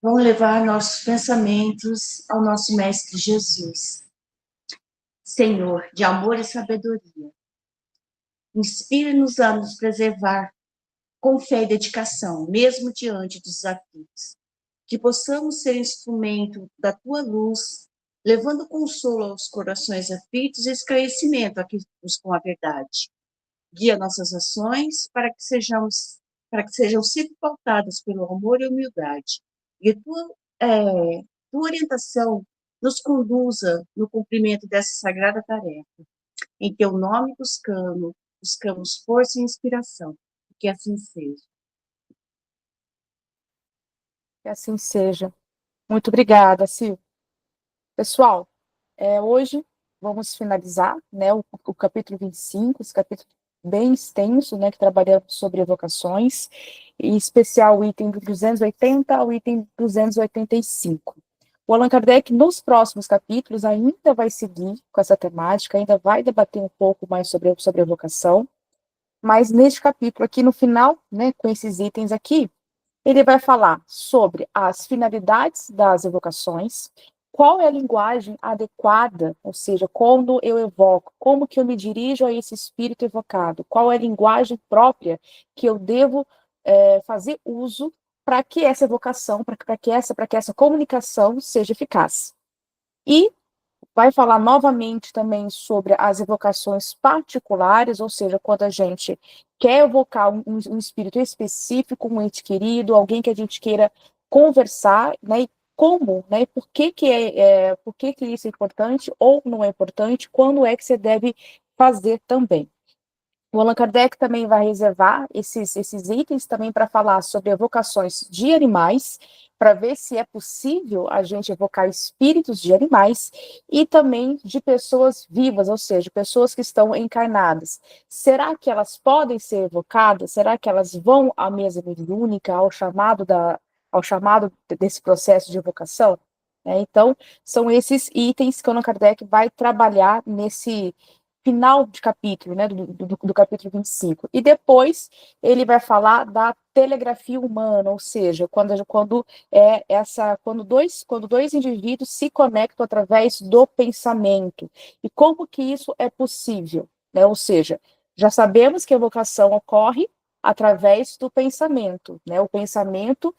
Vamos levar nossos pensamentos ao nosso Mestre Jesus. Senhor, de amor e sabedoria, inspire-nos a nos preservar com fé e dedicação, mesmo diante dos desafios. Que possamos ser instrumento da Tua luz, levando consolo aos corações aflitos e esclarecimento a que buscam a verdade. Guia nossas ações para que sejam sempre pautadas pelo amor e humildade. E tua orientação nos conduza no cumprimento dessa sagrada tarefa. Em teu nome buscamos força e inspiração. Que assim seja. Que assim seja. Muito obrigada, Sil. Pessoal, hoje vamos finalizar, né, o capítulo 25, esse capítulo bem extenso, né, que trabalhamos sobre evocações, em especial o item do 280 ao item 285. O Allan Kardec, nos próximos capítulos, ainda vai seguir com essa temática, ainda vai debater um pouco mais sobre evocação, mas neste capítulo aqui, no final, né, com esses itens aqui, ele vai falar sobre as finalidades das evocações, qual é a linguagem adequada, ou seja, quando eu evoco, como que eu me dirijo a esse espírito evocado, qual é a linguagem própria que eu devo fazer uso para que essa evocação, para que essa comunicação seja eficaz. E vai falar novamente também sobre as evocações particulares, ou seja, quando a gente quer evocar um espírito específico, um ente querido, alguém que a gente queira conversar, né, e como, né, por que isso é importante ou não é importante, quando é que você deve fazer também. O Allan Kardec também vai reservar esses itens também para falar sobre evocações de animais, para ver se é possível a gente evocar espíritos de animais e também de pessoas vivas, ou seja, pessoas que estão encarnadas. Será que elas podem ser evocadas? Será que elas vão à mesa mediúnica, ao chamado desse processo de evocação? Então, são esses itens que o Allan Kardec vai trabalhar nesse final de capítulo, né, do capítulo 25. E depois ele vai falar da telegrafia humana, ou seja, quando dois indivíduos se conectam através do pensamento. E como que isso é possível, né? Ou seja, já sabemos que a evocação ocorre através do pensamento, né? O pensamento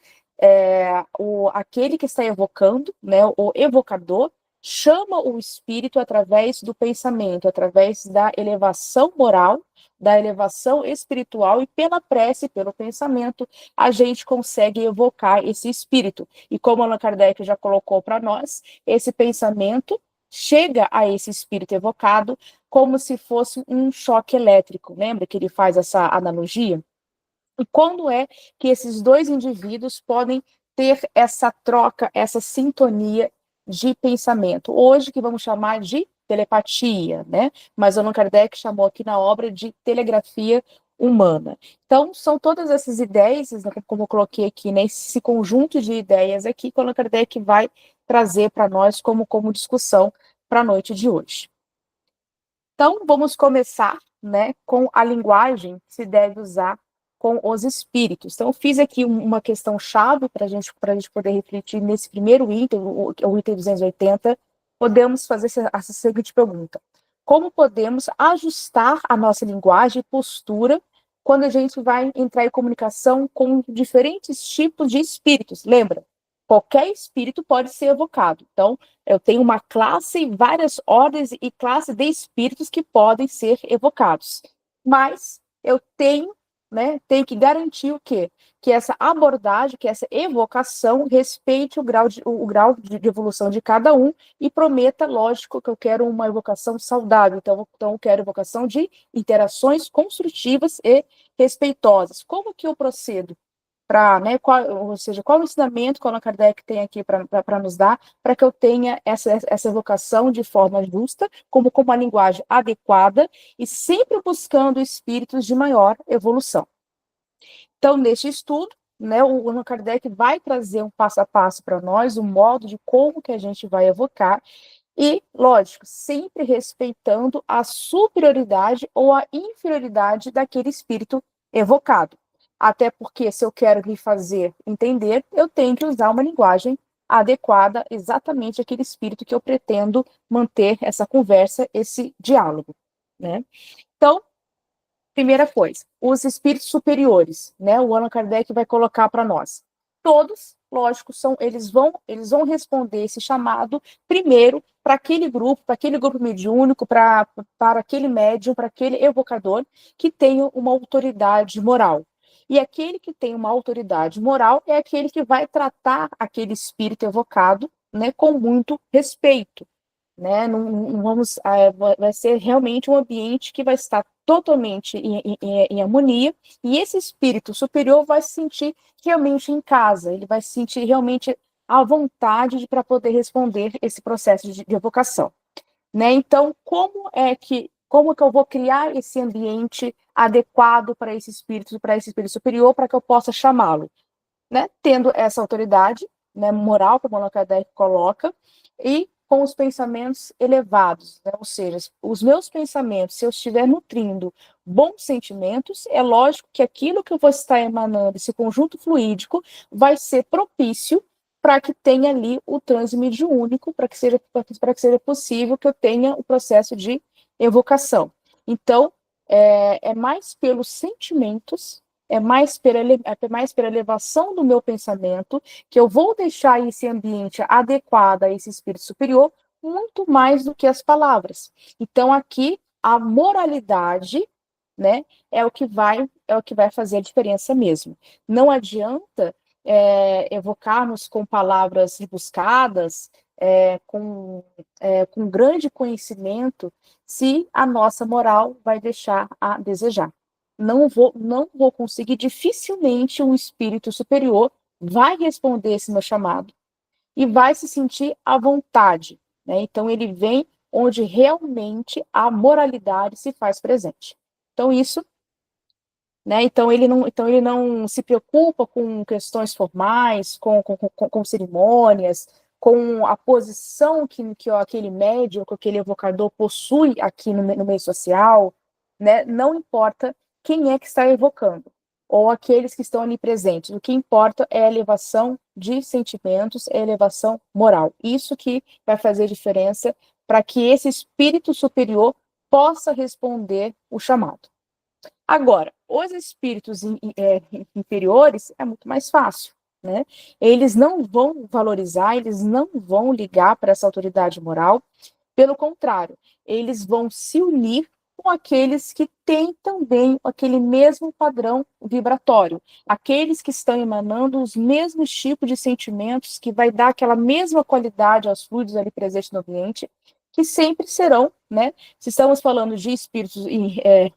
aquele que está evocando, né, o evocador, chama o espírito através do pensamento, através da elevação moral, da elevação espiritual, e pela prece, pelo pensamento, a gente consegue evocar esse espírito. E como Allan Kardec já colocou para nós, esse pensamento chega a esse espírito evocado como se fosse um choque elétrico. Lembra que ele faz essa analogia? E quando é que esses dois indivíduos podem ter essa troca, essa sintonia de pensamento? Hoje que vamos chamar de telepatia, né? Mas Allan Kardec chamou aqui na obra de telegrafia humana. Então, são todas essas ideias, né, como eu coloquei aqui, né, esse conjunto de ideias aqui que Allan Kardec vai trazer para nós como discussão para a noite de hoje. Então, vamos começar, né, com a linguagem que se deve usar com os espíritos. Então, eu fiz aqui uma questão-chave para a gente poder refletir nesse primeiro item, o item 280. Podemos fazer essa seguinte pergunta: como podemos ajustar a nossa linguagem e postura quando a gente vai entrar em comunicação com diferentes tipos de espíritos? Lembra? Qualquer espírito pode ser evocado. Então, eu tenho uma classe, várias ordens e classes de espíritos que podem ser evocados. Mas eu tenho que garantir o quê? Que essa abordagem, que essa evocação respeite o grau de evolução de cada um e prometa, lógico, que eu quero uma evocação saudável. Então eu quero evocação de interações construtivas e respeitosas. Como que eu procedo? Ou seja, qual o ensinamento que o Allan Kardec tem aqui para nos dar, para que eu tenha essa evocação de forma justa, como com uma linguagem adequada e sempre buscando espíritos de maior evolução. Então, neste estudo, né, o Allan Kardec vai trazer um passo a passo para nós, um modo de como que a gente vai evocar, e, lógico, sempre respeitando a superioridade ou a inferioridade daquele espírito evocado. Até porque, se eu quero me fazer entender, eu tenho que usar uma linguagem adequada exatamente àquele espírito que eu pretendo manter essa conversa, esse diálogo, né? Então, primeira coisa, os espíritos superiores, né? O Allan Kardec vai colocar para nós. Todos, lógico, eles vão responder esse chamado primeiro para aquele grupo mediúnico, para aquele médium, para aquele evocador que tenha uma autoridade moral. E aquele que tem uma autoridade moral é aquele que vai tratar aquele espírito evocado, né, com muito respeito, né? Não vamos, vai ser realmente um ambiente que vai estar totalmente em harmonia, e esse espírito superior vai se sentir realmente em casa, ele vai se sentir realmente à vontade para poder responder esse processo de evocação, né? Então, como que eu vou criar esse ambiente adequado para esse espírito superior, para que eu possa chamá-lo, né? Tendo essa autoridade, né, moral, como Allan Kardec coloca, e com os pensamentos elevados, né? Ou seja, os meus pensamentos, se eu estiver nutrindo bons sentimentos, é lógico que aquilo que eu vou estar emanando, esse conjunto fluídico, vai ser propício para que tenha ali o transe mediúnico, para que seja possível que eu tenha o processo de evocação. Então, é mais pelos sentimentos, é mais pela elevação do meu pensamento, que eu vou deixar esse ambiente adequado a esse espírito superior, muito mais do que as palavras. Então, aqui, a moralidade, né, é o que vai fazer a diferença mesmo. Não adianta evocarmos com palavras rebuscadas, com grande conhecimento, se a nossa moral vai deixar a desejar. Não vou conseguir, dificilmente um espírito superior vai responder esse meu chamado e vai se sentir à vontade, né? Então ele vem onde realmente a moralidade se faz presente. Então isso, né? Então ele não se preocupa com questões formais, com cerimônias, com a posição que aquele médium, que aquele evocador possui aqui no meio social, né? Não importa quem é que está evocando, ou aqueles que estão ali presentes. O que importa é a elevação de sentimentos, é a elevação moral. Isso que vai fazer diferença para que esse espírito superior possa responder o chamado. Agora, os espíritos inferiores é muito mais fácil, né? Eles não vão valorizar, eles não vão ligar para essa autoridade moral, pelo contrário, eles vão se unir com aqueles que têm também aquele mesmo padrão vibratório, aqueles que estão emanando os mesmos tipos de sentimentos, que vai dar aquela mesma qualidade aos fluidos ali presentes no ambiente, que sempre serão, né? Se estamos falando de espíritos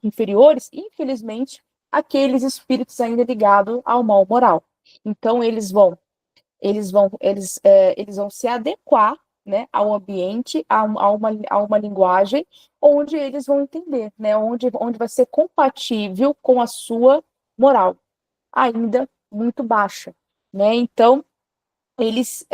inferiores, infelizmente, aqueles espíritos ainda ligados ao mal moral. Então, eles vão se adequar, né, ao ambiente, a uma linguagem onde eles vão entender, né, onde vai ser compatível com a sua moral, ainda muito baixa, né? Então, eles,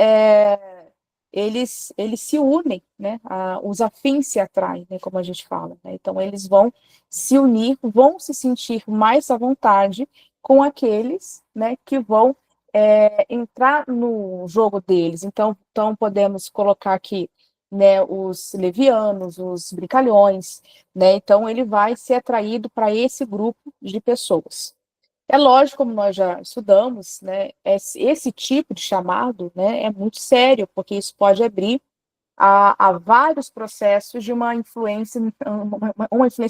eles se unem, né? Os afins se atraem, né? Como a gente fala, né? Então, eles vão se unir, vão se sentir mais à vontade com aqueles, né, que vão entrar no jogo deles. Então, podemos colocar aqui, né, os levianos, os brincalhões, né? Então, ele vai ser atraído para esse grupo de pessoas. É lógico, como nós já estudamos, né, esse tipo de chamado, né, é muito sério, porque isso pode abrir a vários processos de uma influência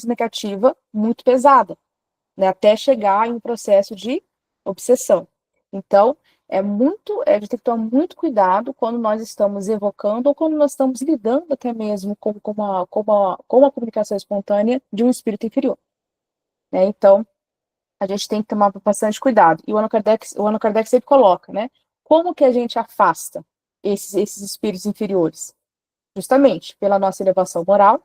negativa muito pesada, né, até chegar em um processo de obsessão. Então, a gente tem que tomar muito cuidado quando nós estamos evocando ou quando nós estamos lidando até mesmo com a comunicação espontânea de um espírito inferior, né? Então, a gente tem que tomar bastante cuidado. E o Allan Kardec sempre coloca, né? Como que a gente afasta esses espíritos inferiores? Justamente pela nossa elevação moral,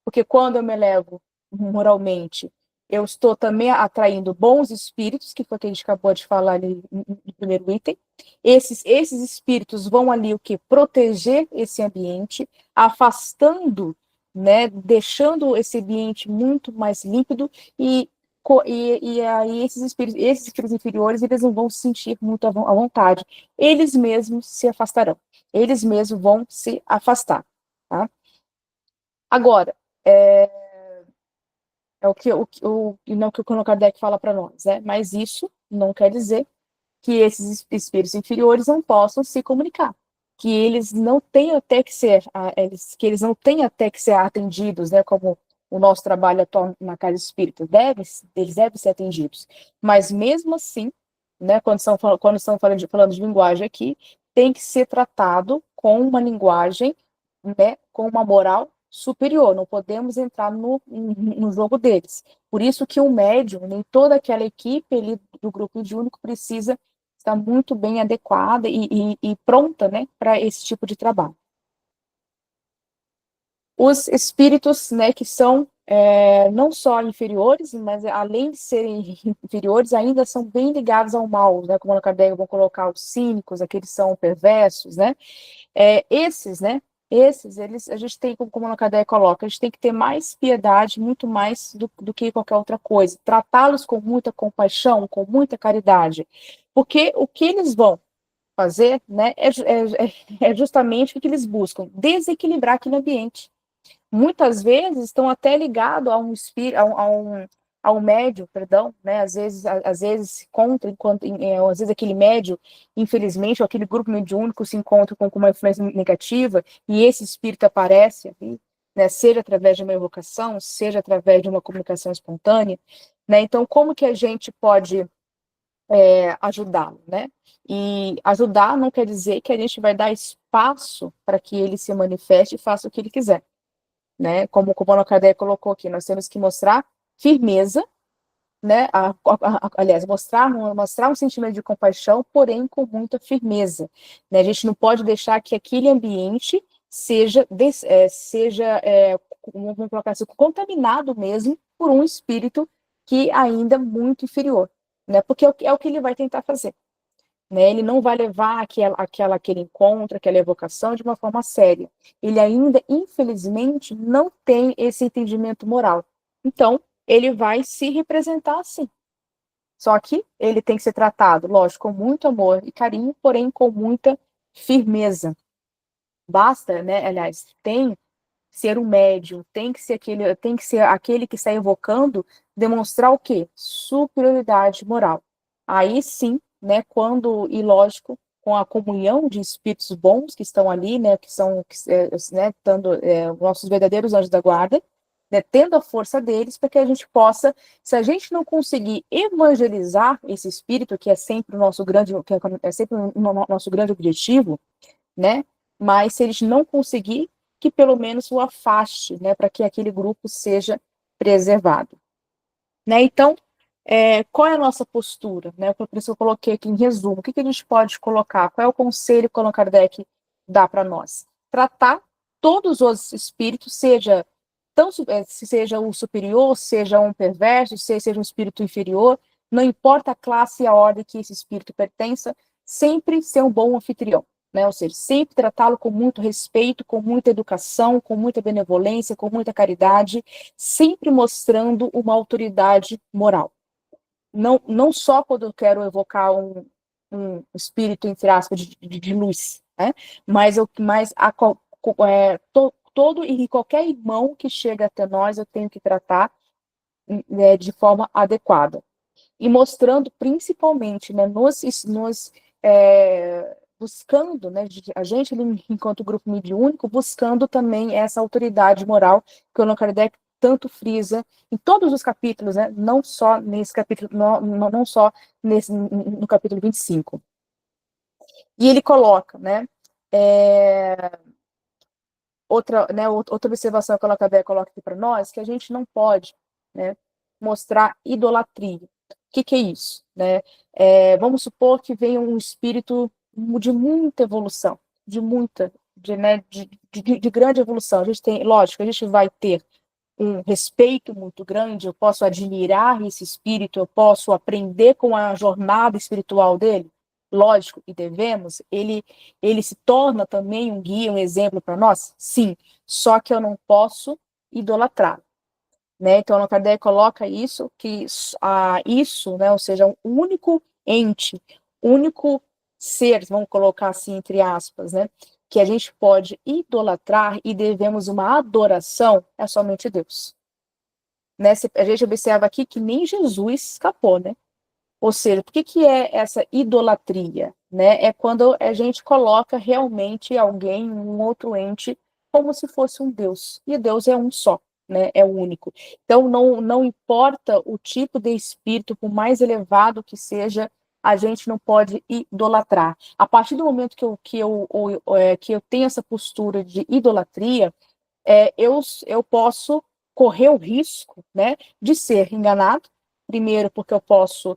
porque quando eu me elevo moralmente, eu estou também atraindo bons espíritos, que foi o que a gente acabou de falar ali no primeiro item. Esses espíritos vão ali o que? Proteger esse ambiente, afastando, né? Deixando esse ambiente muito mais límpido e e aí esses espíritos inferiores, eles não vão se sentir muito à vontade. Eles mesmos se afastarão. Eles mesmos vão se afastar. Tá? Agora, é não que o Kardec fala para nós, né? Mas isso não quer dizer que esses espíritos inferiores não possam se comunicar, que eles não tenham até que ser, que eles não tenham até que ser atendidos, né? Como o nosso trabalho atual na casa espírita eles devem ser atendidos. Mas mesmo assim, né? Quando estão falando de linguagem aqui, tem que ser tratado com uma linguagem, né? Com uma moral superior, não podemos entrar no jogo deles. Por isso que o médium, nem toda aquela equipe do grupo mediúnico precisa estar muito bem adequada e pronta, né, para esse tipo de trabalho. Os espíritos, né, que são não só inferiores, mas além de serem inferiores, ainda são bem ligados ao mal, né, como a Kardec vão colocar os cínicos, aqueles que são perversos, né, esses, né, a gente tem, como a Kardec coloca, a gente tem que ter mais piedade, muito mais do que qualquer outra coisa. Tratá-los com muita compaixão, com muita caridade. Porque o que eles vão fazer, né, é justamente o que eles buscam, desequilibrar aquele ambiente. Muitas vezes estão até ligados a um espírito, a um médio, perdão, né? Às vezes se encontra, às vezes aquele médio, infelizmente, ou aquele grupo mediúnico se encontra com uma influência negativa e esse espírito aparece ali, né? Seja através de uma evocação, seja através de uma comunicação espontânea, né? Então, como que a gente pode ajudá-lo, né? E ajudar não quer dizer que a gente vai dar espaço para que ele se manifeste e faça o que ele quiser, né? Como o Allan Kardec colocou aqui, nós temos que mostrar firmeza, né? Aliás, mostrar um sentimento de compaixão, porém com muita firmeza, né? A gente não pode deixar que aquele ambiente seja vamos colocar assim, contaminado mesmo por um espírito que ainda muito inferior, né? Porque é o que ele vai tentar fazer. Né, ele não vai levar aquele encontro, aquela evocação de uma forma séria. Ele ainda, infelizmente, não tem esse entendimento moral. Então, ele vai se representar assim. Só que ele tem que ser tratado, lógico, com muito amor e carinho, porém com muita firmeza. Basta, né, aliás, tem ser um médium, tem que ser aquele que está evocando, demonstrar o quê? Superioridade moral. Aí sim, né, e lógico, com a comunhão de espíritos bons que estão ali, né, que são, né, dando nossos verdadeiros anjos da guarda, né, tendo a força deles para que a gente possa, se a gente não conseguir evangelizar esse espírito, que é sempre o nosso grande, nosso grande objetivo, né, mas se eles não conseguir, que pelo menos o afaste, né, para que aquele grupo seja preservado. Né? Então, qual é a nossa postura? Né? Por isso eu coloquei aqui em resumo, o que a gente pode colocar? Qual é o conselho que o Allan Kardec dá para nós? Tratar todos os espíritos, seja o superior, seja um perverso, seja um espírito inferior, não importa a classe e a ordem que esse espírito pertença, sempre ser um bom anfitrião. Né? Ou seja, sempre tratá-lo com muito respeito, com muita educação, com muita benevolência, com muita caridade, sempre mostrando uma autoridade moral. Não só quando eu quero evocar um espírito, entre aspas, de luz, né? Mas todo e qualquer irmão que chega até nós, eu tenho que tratar de forma adequada. E mostrando principalmente, né, buscando, né, a gente, enquanto grupo mediúnico, buscando também essa autoridade moral que o Allan Kardec tanto frisa em todos os capítulos, né, não só nesse capítulo, não só no capítulo 25. E ele coloca, né, outra observação que o Allan Kardec coloca aqui para nós, que a gente não pode, né, mostrar idolatria. O que é isso? Né? Vamos supor que venha um espírito de muita evolução, de grande evolução. A gente tem, lógico, a gente vai ter um respeito muito grande, eu posso admirar esse espírito, eu posso aprender com a jornada espiritual dele, lógico, e devemos, ele se torna também um guia, um exemplo para nós? Sim, só que eu não posso idolatrar. né? Então, Allan Kardec coloca isso, isso, né, ou seja, um único ente, único ser, vamos colocar assim, entre aspas, né, que a gente pode idolatrar e devemos uma adoração, é somente Deus. Né? A gente observa aqui que nem Jesus escapou, né? Ou seja, por que é essa idolatria? Né? É quando a gente coloca realmente alguém, um outro ente, como se fosse um Deus. E Deus é um só, né? É único. Então, não importa o tipo de espírito, por mais elevado que seja, a gente não pode idolatrar. A partir do momento que eu tenho essa postura de idolatria, eu posso correr o risco, né, de ser enganado. Primeiro, porque eu posso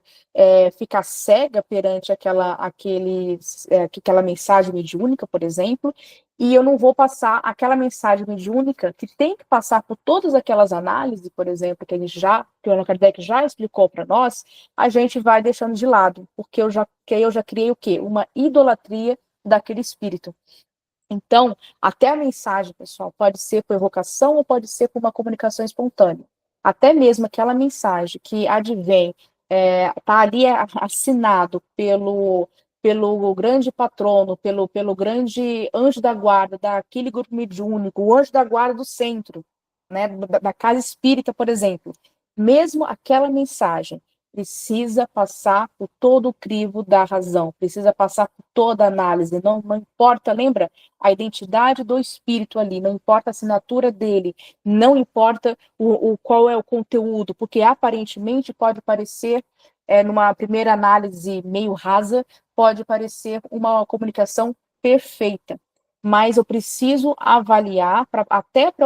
ficar cega perante aquela mensagem mediúnica, por exemplo, e eu não vou passar aquela mensagem mediúnica que tem que passar por todas aquelas análises, por exemplo, que o Allan Kardec já explicou para nós, a gente vai deixando de lado, porque eu já criei o quê? Uma idolatria daquele espírito. Então, até a mensagem, pessoal, pode ser por evocação ou pode ser por uma comunicação espontânea. Até mesmo aquela mensagem que advém, está ali assinado pelo grande patrono, pelo grande anjo da guarda, daquele grupo mediúnico, o anjo da guarda do centro, né, da casa espírita, por exemplo. Mesmo aquela mensagem precisa passar por todo o crivo da razão, precisa passar por toda a análise, não importa, lembra? A identidade do espírito ali, não importa a assinatura dele, não importa qual é o conteúdo, porque aparentemente pode parecer, numa primeira análise meio rasa, pode parecer uma comunicação perfeita, mas eu preciso avaliar até para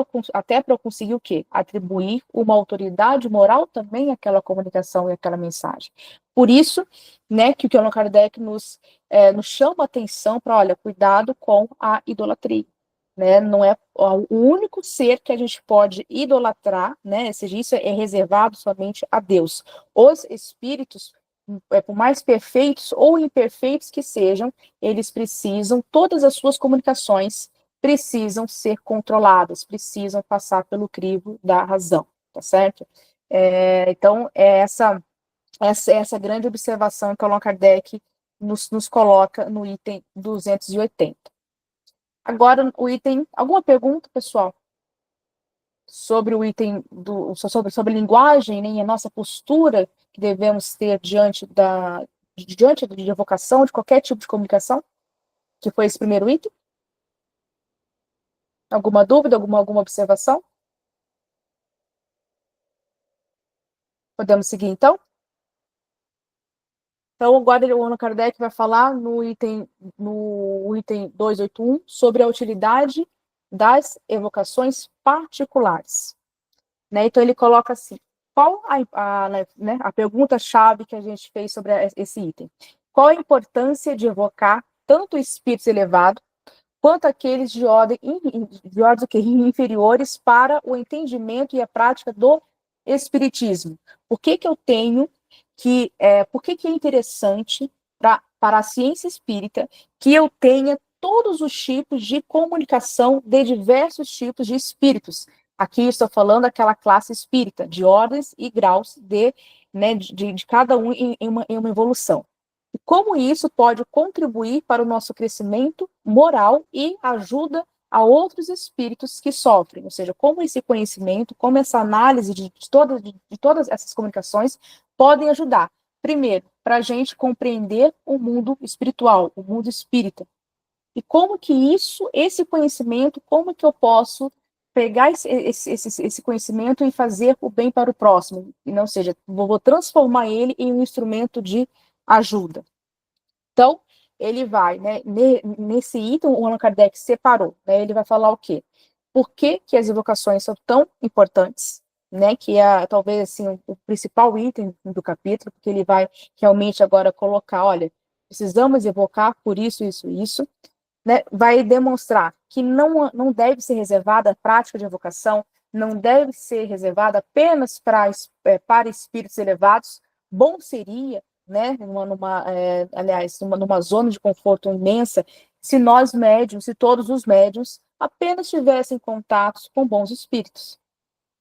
eu conseguir o quê? Atribuir uma autoridade moral também àquela comunicação e àquela mensagem. Por isso, né, que o Allan Kardec nos chama a atenção para, olha, cuidado com a idolatria. Né? Não é o único ser que a gente pode idolatrar, né? Ou seja, isso é reservado somente a Deus. Os espíritos, por mais perfeitos ou imperfeitos que sejam, eles precisam, todas as suas comunicações precisam ser controladas, precisam passar pelo crivo da razão, tá certo? Então, essa grande observação que Allan Kardec nos coloca no item 280. Agora, alguma pergunta, pessoal? Sobre o item sobre linguagem, né, e a nossa postura que devemos ter diante de evocação, de qualquer tipo de comunicação, que foi esse primeiro item? Alguma dúvida, alguma observação? Podemos seguir, então? Então, agora o Allan Kardec vai falar no item 281 sobre a utilidade das evocações particulares. Né? Então, ele coloca assim, qual a pergunta-chave que a gente fez sobre esse item? Qual a importância de evocar tanto espíritos elevados quanto aqueles de ordens inferiores para o entendimento e a prática do espiritismo? Por que eu tenho por que é interessante para a ciência espírita que eu tenha todos os tipos de comunicação de diversos tipos de espíritos? Aqui estou falando daquela classe espírita, de ordens e graus de cada um em uma evolução. E como isso pode contribuir para o nosso crescimento moral e ajuda a outros espíritos que sofrem, ou seja, como esse conhecimento, como essa análise de todas essas comunicações podem ajudar, primeiro, para a gente compreender o mundo espiritual, o mundo espírita, e como que esse conhecimento, como que eu posso pegar esse conhecimento e fazer o bem para o próximo, e não seja, vou transformar ele em um instrumento de ajuda. Então, ele vai, né, nesse item, o Allan Kardec separou, né, ele vai falar o quê? Por que as evocações são tão importantes, né, que é talvez assim, o principal item do capítulo, porque ele vai realmente agora colocar, olha, precisamos evocar por isso, né, vai demonstrar que não deve ser reservada a prática de evocação, não deve ser reservada apenas para espíritos elevados. Bom seria, né, aliás, numa zona de conforto imensa, se nós médiuns, se todos os médiuns apenas tivessem contatos com bons espíritos.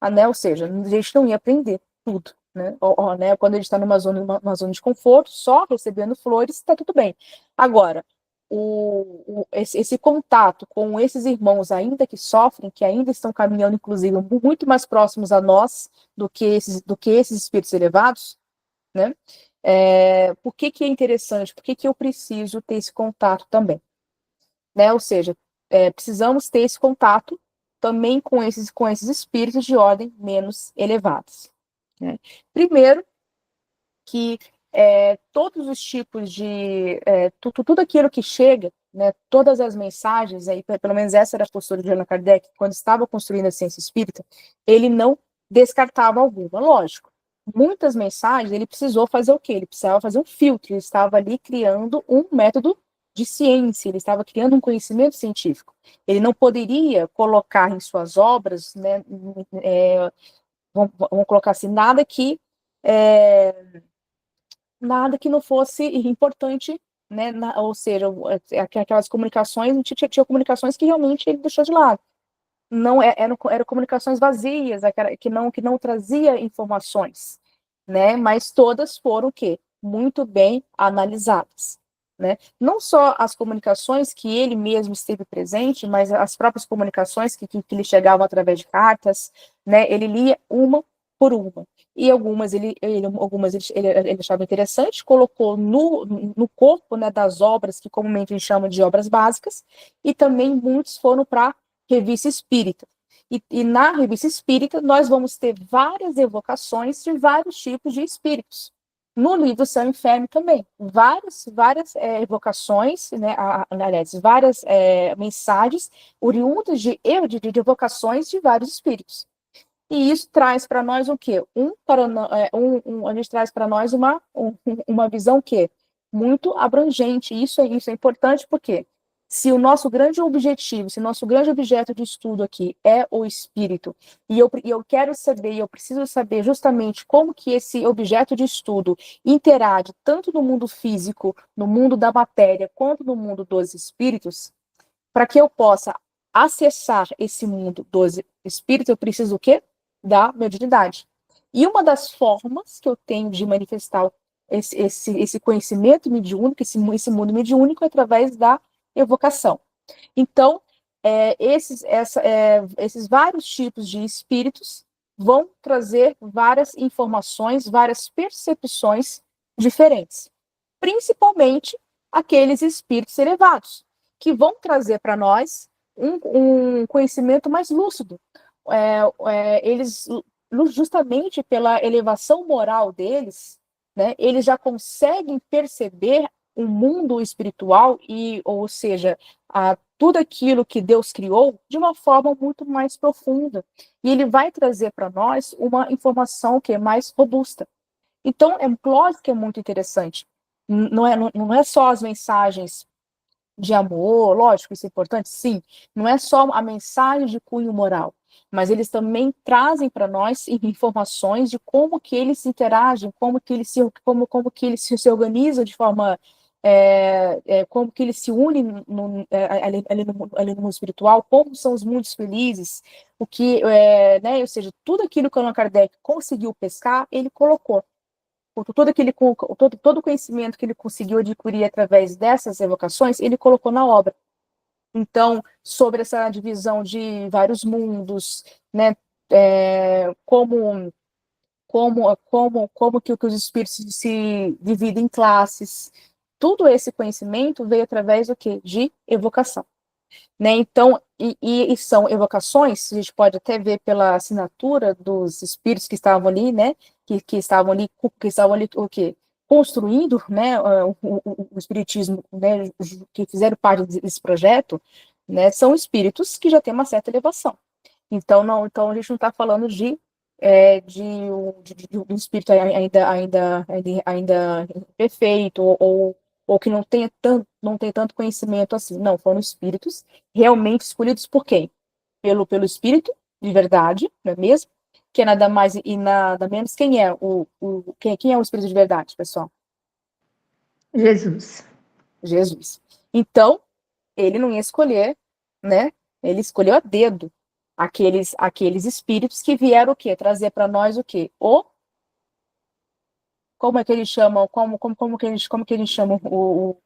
né? Ou seja, a gente não ia aprender tudo, né? Né? Quando a gente está numa zona de conforto, só recebendo flores, está tudo bem. Agora, esse contato com esses irmãos ainda que sofrem, que ainda estão caminhando, inclusive, muito mais próximos a nós do que esses espíritos elevados, né? Por que que é interessante? Por que que eu preciso ter esse contato também? Né? Ou seja, precisamos ter esse contato também com esses espíritos de ordem menos elevados. Né? Primeiro, que todos os tipos de tudo aquilo que chega, né, todas as mensagens, aí, pelo menos essa era a postura de Allan Kardec, quando estava construindo a ciência espírita, ele não descartava alguma, lógico. Muitas mensagens ele precisou fazer o quê? Ele precisava fazer um filtro, ele estava ali criando um método de ciência, ele estava criando um conhecimento científico. Ele não poderia colocar em suas obras, né, vamos colocar assim, nada que não fosse importante, né? Ou seja, aquelas comunicações, tinha comunicações que realmente ele deixou de lado. Não eram comunicações vazias, que não trazia informações, né? Mas todas foram o quê? Muito bem analisadas. Né? Não só as comunicações que ele mesmo esteve presente, mas as próprias comunicações que lhe chegavam através de cartas, né? Ele lia uma por uma. E algumas ele achava interessante, colocou no corpo, né, das obras que comumente a gente chama de obras básicas, e também muitos foram para Revista Espírita. E na Revista Espírita nós vamos ter várias evocações de vários tipos de espíritos. No livro Céu e Inferno também, várias evocações, né, aliás, várias mensagens oriundas de evocações de vários espíritos. E isso traz para nós o quê? A gente traz para nós uma visão que muito abrangente. Isso é importante porque se o nosso grande objetivo, se o nosso grande objeto de estudo aqui é o espírito, e eu quero saber, eu preciso saber justamente como que esse objeto de estudo interage tanto no mundo físico, no mundo da matéria, quanto no mundo dos espíritos, para que eu possa acessar esse mundo dos espíritos, eu preciso o quê? Da mediunidade. E uma das formas que eu tenho de manifestar esse conhecimento mediúnico, esse mundo mediúnico, é através da evocação. Então, esses vários tipos de espíritos vão trazer várias informações, várias percepções diferentes, principalmente aqueles espíritos elevados, que vão trazer para nós um conhecimento mais lúcido. Eles, justamente pela elevação moral deles, né, eles já conseguem perceber o mundo espiritual ou seja, tudo aquilo que Deus criou de uma forma muito mais profunda. E ele vai trazer para nós uma informação que é mais robusta. Então, lógico que é muito interessante. Não é só as mensagens de amor, lógico, isso é importante, sim. Não é só a mensagem de cunho moral, mas eles também trazem para nós informações de como que eles interagem, como que eles se organizam de forma como que eles se unem ali no mundo espiritual, como são os mundos felizes, o que, né, ou seja, tudo aquilo que o Allan Kardec conseguiu pescar, ele colocou. Todo o conhecimento que ele conseguiu adquirir através dessas evocações, ele colocou na obra. Então, sobre essa divisão de vários mundos, né, como que os espíritos se dividem em classes, tudo esse conhecimento veio através do quê? De evocação. Né? Então, e são evocações, a gente pode até ver pela assinatura dos espíritos que estavam ali, né? Que estavam ali o quê? Construindo, né? O espiritismo, né? Que fizeram parte desse projeto, né? São espíritos que já têm uma certa elevação. Então a gente não está falando de um espírito ainda perfeito ou que não tem tanto conhecimento assim. Não, foram espíritos realmente escolhidos por quem? Pelo espírito de verdade, não é mesmo? Que é nada mais e nada menos. Quem é o espírito de verdade, pessoal? Jesus. Jesus. Então, ele não ia escolher, né? Ele escolheu a dedo. aqueles espíritos que vieram o quê? Trazer para nós o quê? Como é que eles chamam? Como que eles chamam o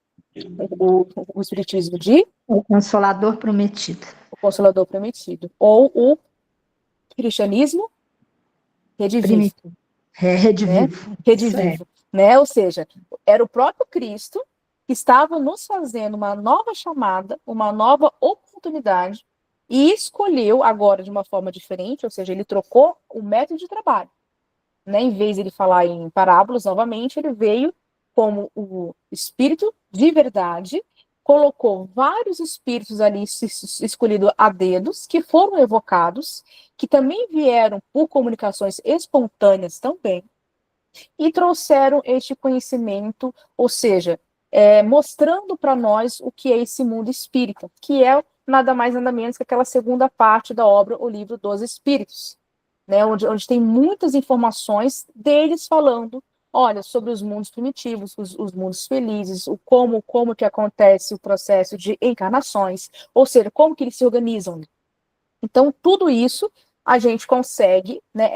espiritismo de O Consolador Prometido. o Consolador Prometido, ou o cristianismo redivivo, Primitivo. Redivivo. né? Redivivo, né? Ou seja, era o próprio Cristo que estava nos fazendo uma nova chamada, uma nova oportunidade, e escolheu agora de uma forma diferente, ou seja, ele trocou o método de trabalho, né? Em vez de ele falar em parábolas novamente, ele veio como o Espírito de verdade, colocou vários espíritos ali escolhidos a dedos, que foram evocados, que também vieram por comunicações espontâneas também, e trouxeram este conhecimento, ou seja, mostrando para nós o que é esse mundo espírita, que é nada mais nada menos que aquela segunda parte da obra, o Livro dos Espíritos, né, onde tem muitas informações deles falando, olha, sobre os mundos primitivos, os mundos felizes, como que acontece o processo de encarnações, ou seja, como que eles se organizam. Então, tudo isso a gente consegue, né,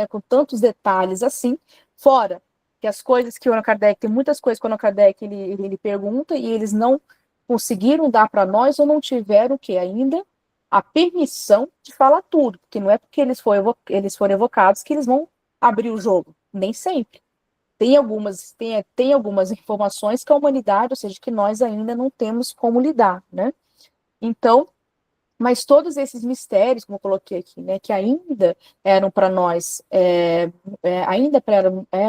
com tantos detalhes assim, fora que as coisas que o Allan Kardec, tem muitas coisas que o Allan Kardec ele pergunta e eles não conseguiram dar para nós ou não tiveram que ainda a permissão de falar tudo, porque não é porque eles foram evocados que eles vão abrir o jogo, nem sempre. Tem algumas informações que a humanidade, ou seja, que nós ainda não temos como lidar, né? Então, mas todos esses mistérios, como eu coloquei aqui, né, que ainda eram para nós,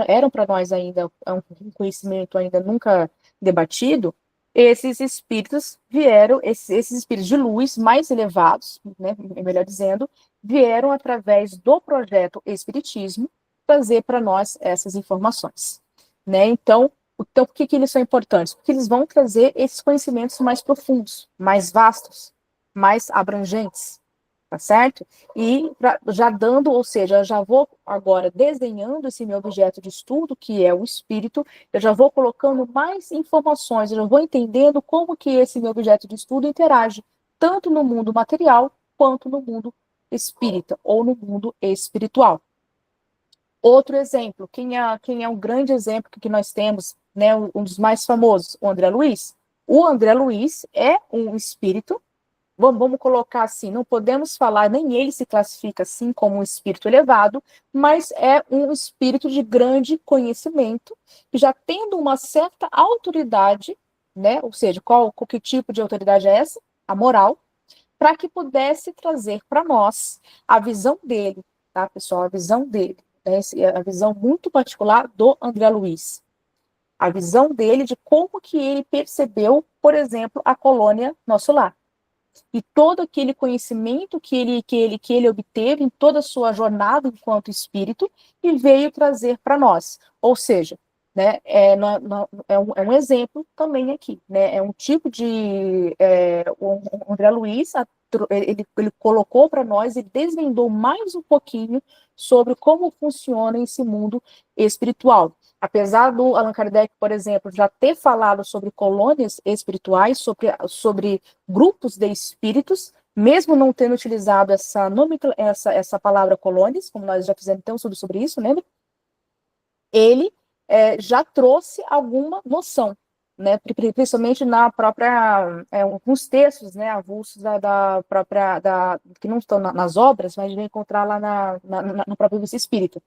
eram para nós ainda um conhecimento ainda nunca debatido, esses espíritos vieram, esses espíritos de luz mais elevados, né, melhor dizendo, vieram através do projeto Espiritismo trazer para nós essas informações, né? Então, por que eles são importantes? Porque eles vão trazer esses conhecimentos mais profundos, mais vastos, mais abrangentes, tá certo? E já dando, ou seja, eu já vou agora desenhando esse meu objeto de estudo, que é o espírito, eu já vou colocando mais informações, eu já vou entendendo como que esse meu objeto de estudo interage, tanto no mundo material, quanto no mundo espírita, ou no mundo espiritual. Outro exemplo, quem é um grande exemplo que nós temos, né, um dos mais famosos, o André Luiz. O André Luiz é um espírito, vamos colocar assim, não podemos falar, nem ele se classifica assim como um espírito elevado, mas é um espírito de grande conhecimento, já tendo uma certa autoridade, né? Ou seja, que tipo de autoridade é essa? A moral, para que pudesse trazer para nós a visão dele, tá, pessoal? A visão dele, né? A visão muito particular do André Luiz. A visão dele de como que ele percebeu, por exemplo, a colônia Nosso Lar. E todo aquele conhecimento que ele obteve em toda a sua jornada enquanto espírito e veio trazer para nós. Ou seja, né, é um exemplo também aqui, né, é um tipo de... o André Luiz, ele colocou para nós e desvendou mais um pouquinho sobre como funciona esse mundo espiritual. Apesar do Allan Kardec, por exemplo, já ter falado sobre colônias espirituais, sobre grupos de espíritos, mesmo não tendo utilizado essa palavra colônias, como nós já fizemos então sobre isso, lembra? Ele já trouxe alguma noção, né? Principalmente na própria, alguns textos, né, avulsos que não estão nas obras, mas a gente vai encontrar lá na própria Revista Espírita.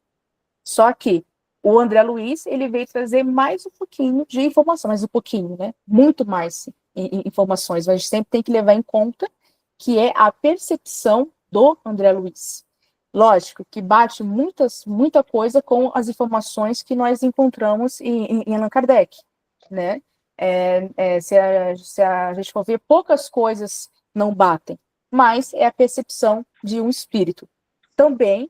Só que o André Luiz, ele veio trazer mais um pouquinho de informação, mais um pouquinho, né? Muito mais informações, mas a gente sempre tem que levar em conta que é a percepção do André Luiz. Lógico que bate muita coisa com as informações que nós encontramos em Allan Kardec, né? Se a gente for ver, poucas coisas não batem, mas é a percepção de um espírito. Também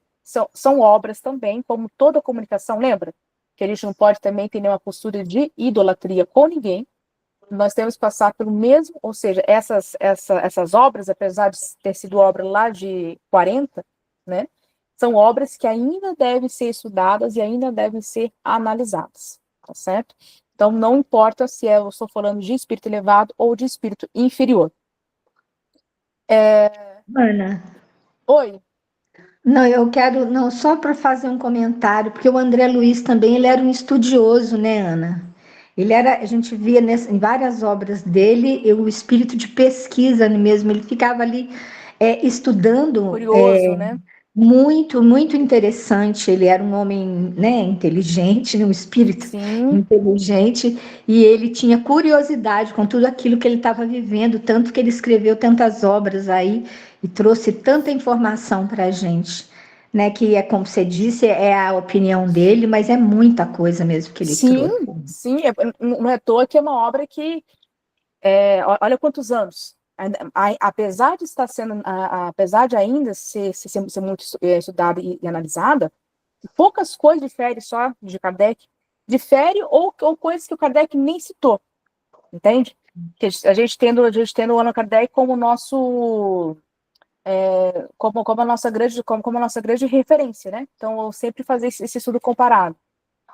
são obras também, como toda comunicação, lembra? Que a gente não pode também ter nenhuma postura de idolatria com ninguém. Nós temos que passar pelo mesmo, ou seja, essas obras, apesar de ter sido obra lá de 40, né, são obras que ainda devem ser estudadas e ainda devem ser analisadas, tá certo? Então, não importa se eu estou falando de espírito elevado ou de espírito inferior. Ana, Oi. não, eu quero, não, só para fazer um comentário, porque o André Luiz também, ele era um estudioso, né, Ana? Ele era, a gente via em várias obras dele, o espírito de pesquisa mesmo, ele ficava ali estudando, Curioso, né? muito, muito interessante. Ele era um homem, né, inteligente, né, um espírito Sim, inteligente, e ele tinha curiosidade com tudo aquilo que ele estava vivendo, tanto que ele escreveu tantas obras aí e trouxe tanta informação para a gente, né? Que é como você disse, é a opinião dele, mas é muita coisa mesmo que ele sim, trouxe. sim. Não é à toa que é uma obra que, olha quantos anos. Apesar de estar sendo, apesar de ainda ser muito estudada e analisada, poucas coisas diferem só de Kardec, difere ou coisas que o Kardec nem citou, entende? Que a gente tendo o Allan Kardec como nosso como a nossa grande referência, né? Então eu sempre fazer esse estudo comparado.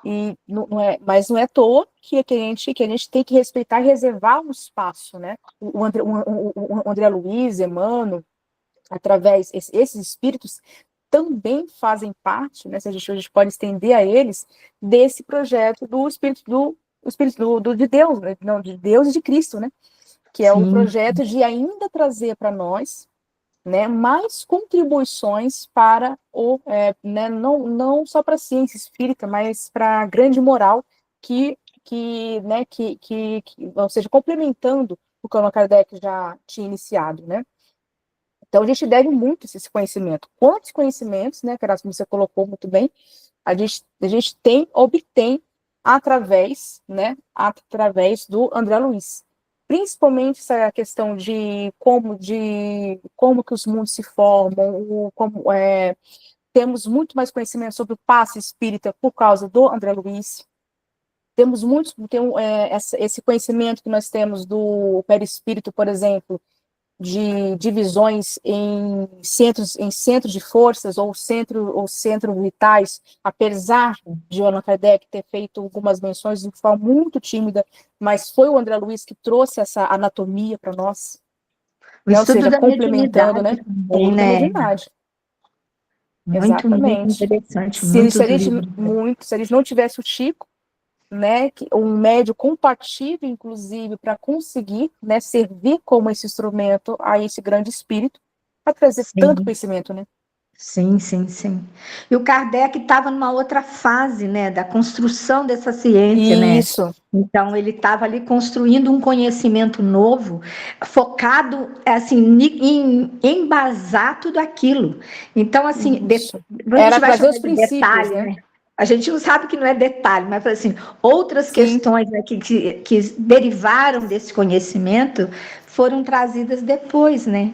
E mas não é à toa que a gente tem que respeitar e reservar um espaço, né? O André Luiz, Emmanuel, através esses espíritos também fazem parte, né? Se a gente pode estender a eles desse projeto do espírito de Deus, né? Não, de Deus e de Cristo, né? Que é o Sim, projeto de ainda trazer para nós, né, mais contribuições para né, não só para a ciência espírita, mas para a grande moral né, ou seja, complementando o que o Allan Kardec já tinha iniciado, né? Então a gente deve muito esse conhecimento. Quantos conhecimentos, né, que você colocou muito bem, a gente obtém através do André Luiz. Principalmente essa questão de como que os mundos se formam, temos muito mais conhecimento sobre o passe espírita por causa do André Luiz. Temos esse conhecimento que nós temos do perispírito, por exemplo, de divisões em centros de forças ou centro vitais, apesar de Allan Kardec ter feito algumas menções de forma muito tímida, mas foi o André Luiz que trouxe essa anatomia para nós, o né? Ou estudo seja, da complementando, mediunidade né? também, Tudo da né? mediunidade. Muito, muito Exatamente. interessante, Se a muitos gente livros. se a gente não tivesse o Chico, né, um médio compatível, inclusive, para conseguir, né, servir como esse instrumento a esse grande espírito, para trazer tanto Sim. conhecimento, né? Sim, sim, sim. E o Kardec estava numa outra fase, né, da construção dessa ciência, né? Isso, Então ele estava ali construindo um conhecimento novo, focado assim em embasar tudo aquilo. Então assim, isso. a gente Era vai trazer chamar os de princípios, detalhe, né? né? A gente não sabe que não é detalhe, mas assim, outras Sim, questões, né, que derivaram desse conhecimento foram trazidas depois, né?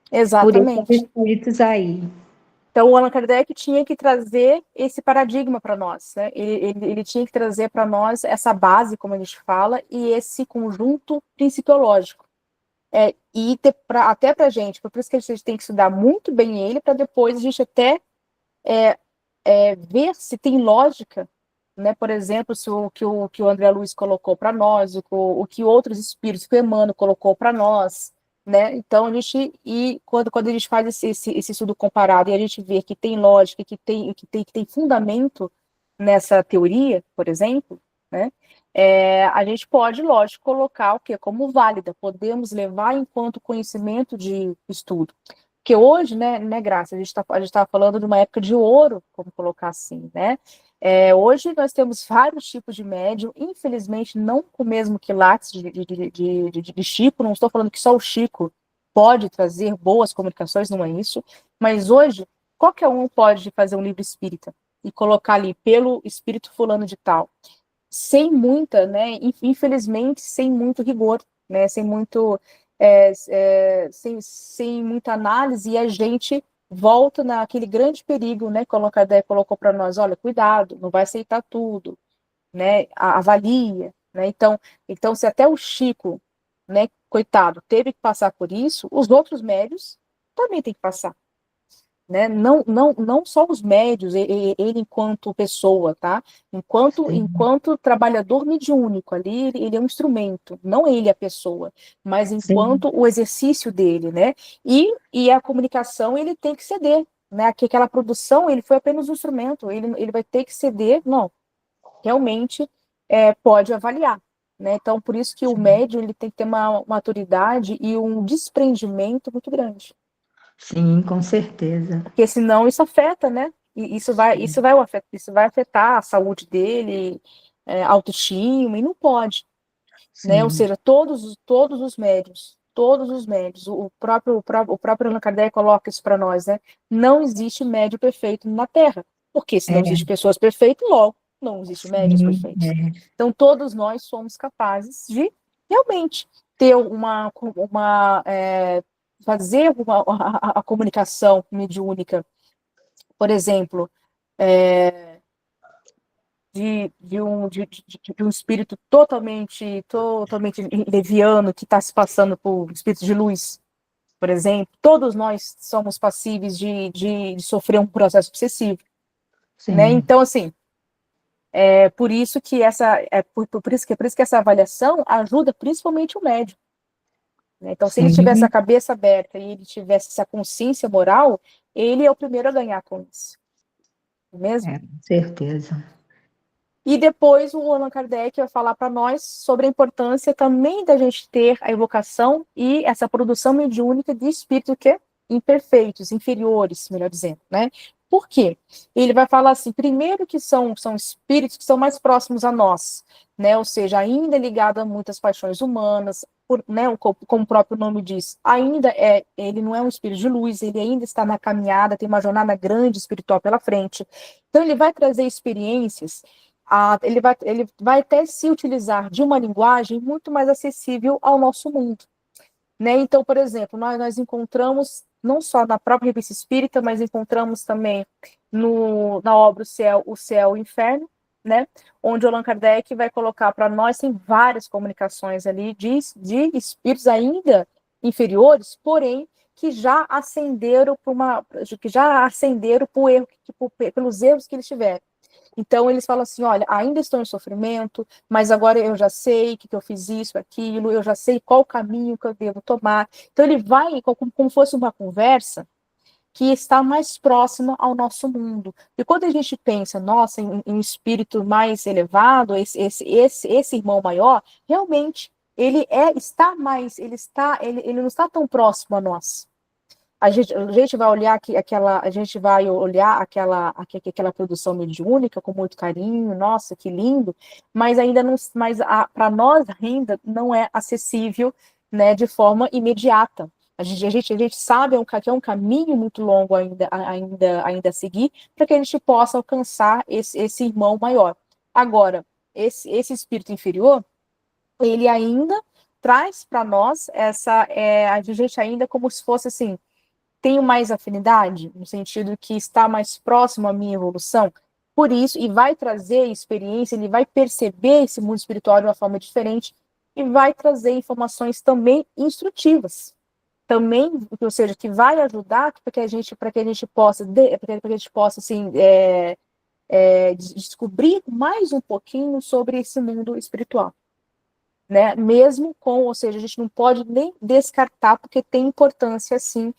Por esses exatamente. espíritos aí. Então, o Allan Kardec tinha que trazer esse paradigma para nós, né? Ele tinha que trazer para nós essa base, como a gente fala, e esse conjunto principiológico. E até para a gente, por isso que a gente tem que estudar muito bem ele, para depois a gente até ver se tem lógica, né? Por exemplo, se o que o André Luiz colocou para nós, o que outros espíritos, que o Emmanuel colocou para nós, né? Então quando a gente faz esse estudo comparado e a gente vê que tem lógica, que tem fundamento nessa teoria, por exemplo, né? A gente pode, lógico, colocar o que como válida, podemos levar enquanto conhecimento de estudo. Porque hoje, né, Graça, a gente tá falando de uma época de ouro, como colocar assim, né? Hoje nós temos vários tipos de médium, infelizmente não com o mesmo quilates de Chico, não estou falando que só o Chico pode trazer boas comunicações, não é isso, mas hoje qualquer um pode fazer um livro espírita e colocar ali pelo espírito fulano de tal, sem muita, né, infelizmente, sem muito rigor, né, sem muita análise, e a gente volta naquele grande perigo, né, que o Kardec colocou para nós, olha, cuidado, não vai aceitar tudo, né, avalia, né, então se até o Chico, né, coitado, teve que passar por isso, os outros médios também têm que passar, né? Não só os médios, ele enquanto pessoa, tá? Enquanto trabalhador mediúnico ali, ele é um instrumento, não ele a pessoa, mas enquanto o exercício dele, né? E a comunicação, ele tem que ceder, né? Que aquela produção, ele foi apenas um instrumento, ele vai ter que ceder, não, realmente pode avaliar, né? Então, por isso que o médium, ele tem que ter uma maturidade e um desprendimento muito grande. Sim, com certeza. Porque senão isso afeta, né? E isso vai afetar a saúde dele, a autoestima, e não pode, né? Ou Sim. seja, todos os médios, o próprio Allan Kardec coloca isso para nós, né? Não existe médio perfeito na Terra, porque se não existe pessoas perfeitas, logo não existe médios Sim, perfeitos. Então, todos nós somos capazes de realmente ter fazer a comunicação mediúnica, por exemplo, de um espírito totalmente leviano que está se passando por espírito de luz, por exemplo. Todos nós somos passíveis de sofrer um processo obsessivo, né? sim. Então, assim, por isso que essa avaliação ajuda principalmente o médium. Então, se ele tivesse Sim, a cabeça aberta e ele tivesse essa consciência moral, ele é o primeiro a ganhar com isso, não é mesmo? com certeza. E depois o Allan Kardec vai falar para nós sobre a importância também da gente ter a evocação e essa produção mediúnica de espíritos que imperfeitos, inferiores, melhor dizendo, né? Por quê? Ele vai falar assim, primeiro que são espíritos que são mais próximos a nós, né? Ou seja, ainda ligado a muitas paixões humanas, né? Como o próprio nome diz, ele não é um espírito de luz, ele ainda está na caminhada, tem uma jornada grande espiritual pela frente. Então ele vai trazer experiências, ele vai até se utilizar de uma linguagem muito mais acessível ao nosso mundo, né? Então, por exemplo, nós encontramos, não só na própria Revista Espírita, mas encontramos também na obra O Céu e o Inferno, né? Onde o Allan Kardec vai colocar para nós, tem várias comunicações ali de espíritos ainda inferiores, porém, que já ascenderam pelos erros que eles tiveram. Então, eles falam assim, olha, ainda estou em sofrimento, mas agora eu já sei que eu fiz isso, aquilo, eu já sei qual caminho que eu devo tomar. Então, ele vai, como fosse uma conversa, que está mais próxima ao nosso mundo. E quando a gente pensa, nossa, em um espírito mais elevado, esse irmão maior, realmente, ele não está tão próximo a nós. A gente vai olhar aquela produção mediúnica com muito carinho, nossa, que lindo, mas ainda não, para nós ainda não é acessível, né, de forma imediata. A gente sabe que é um caminho muito longo ainda a seguir para que a gente possa alcançar esse irmão maior. Agora, esse espírito inferior, ele ainda traz para nós a gente ainda como se fosse assim, tenho mais afinidade, no sentido que está mais próximo à minha evolução, por isso, e vai trazer experiência, ele vai perceber esse mundo espiritual de uma forma diferente e vai trazer informações também instrutivas, também, ou seja, que vai ajudar para que a gente possa assim, descobrir mais um pouquinho sobre esse mundo espiritual. Né? Mesmo ou seja, a gente não pode nem descartar, porque tem importância, sim,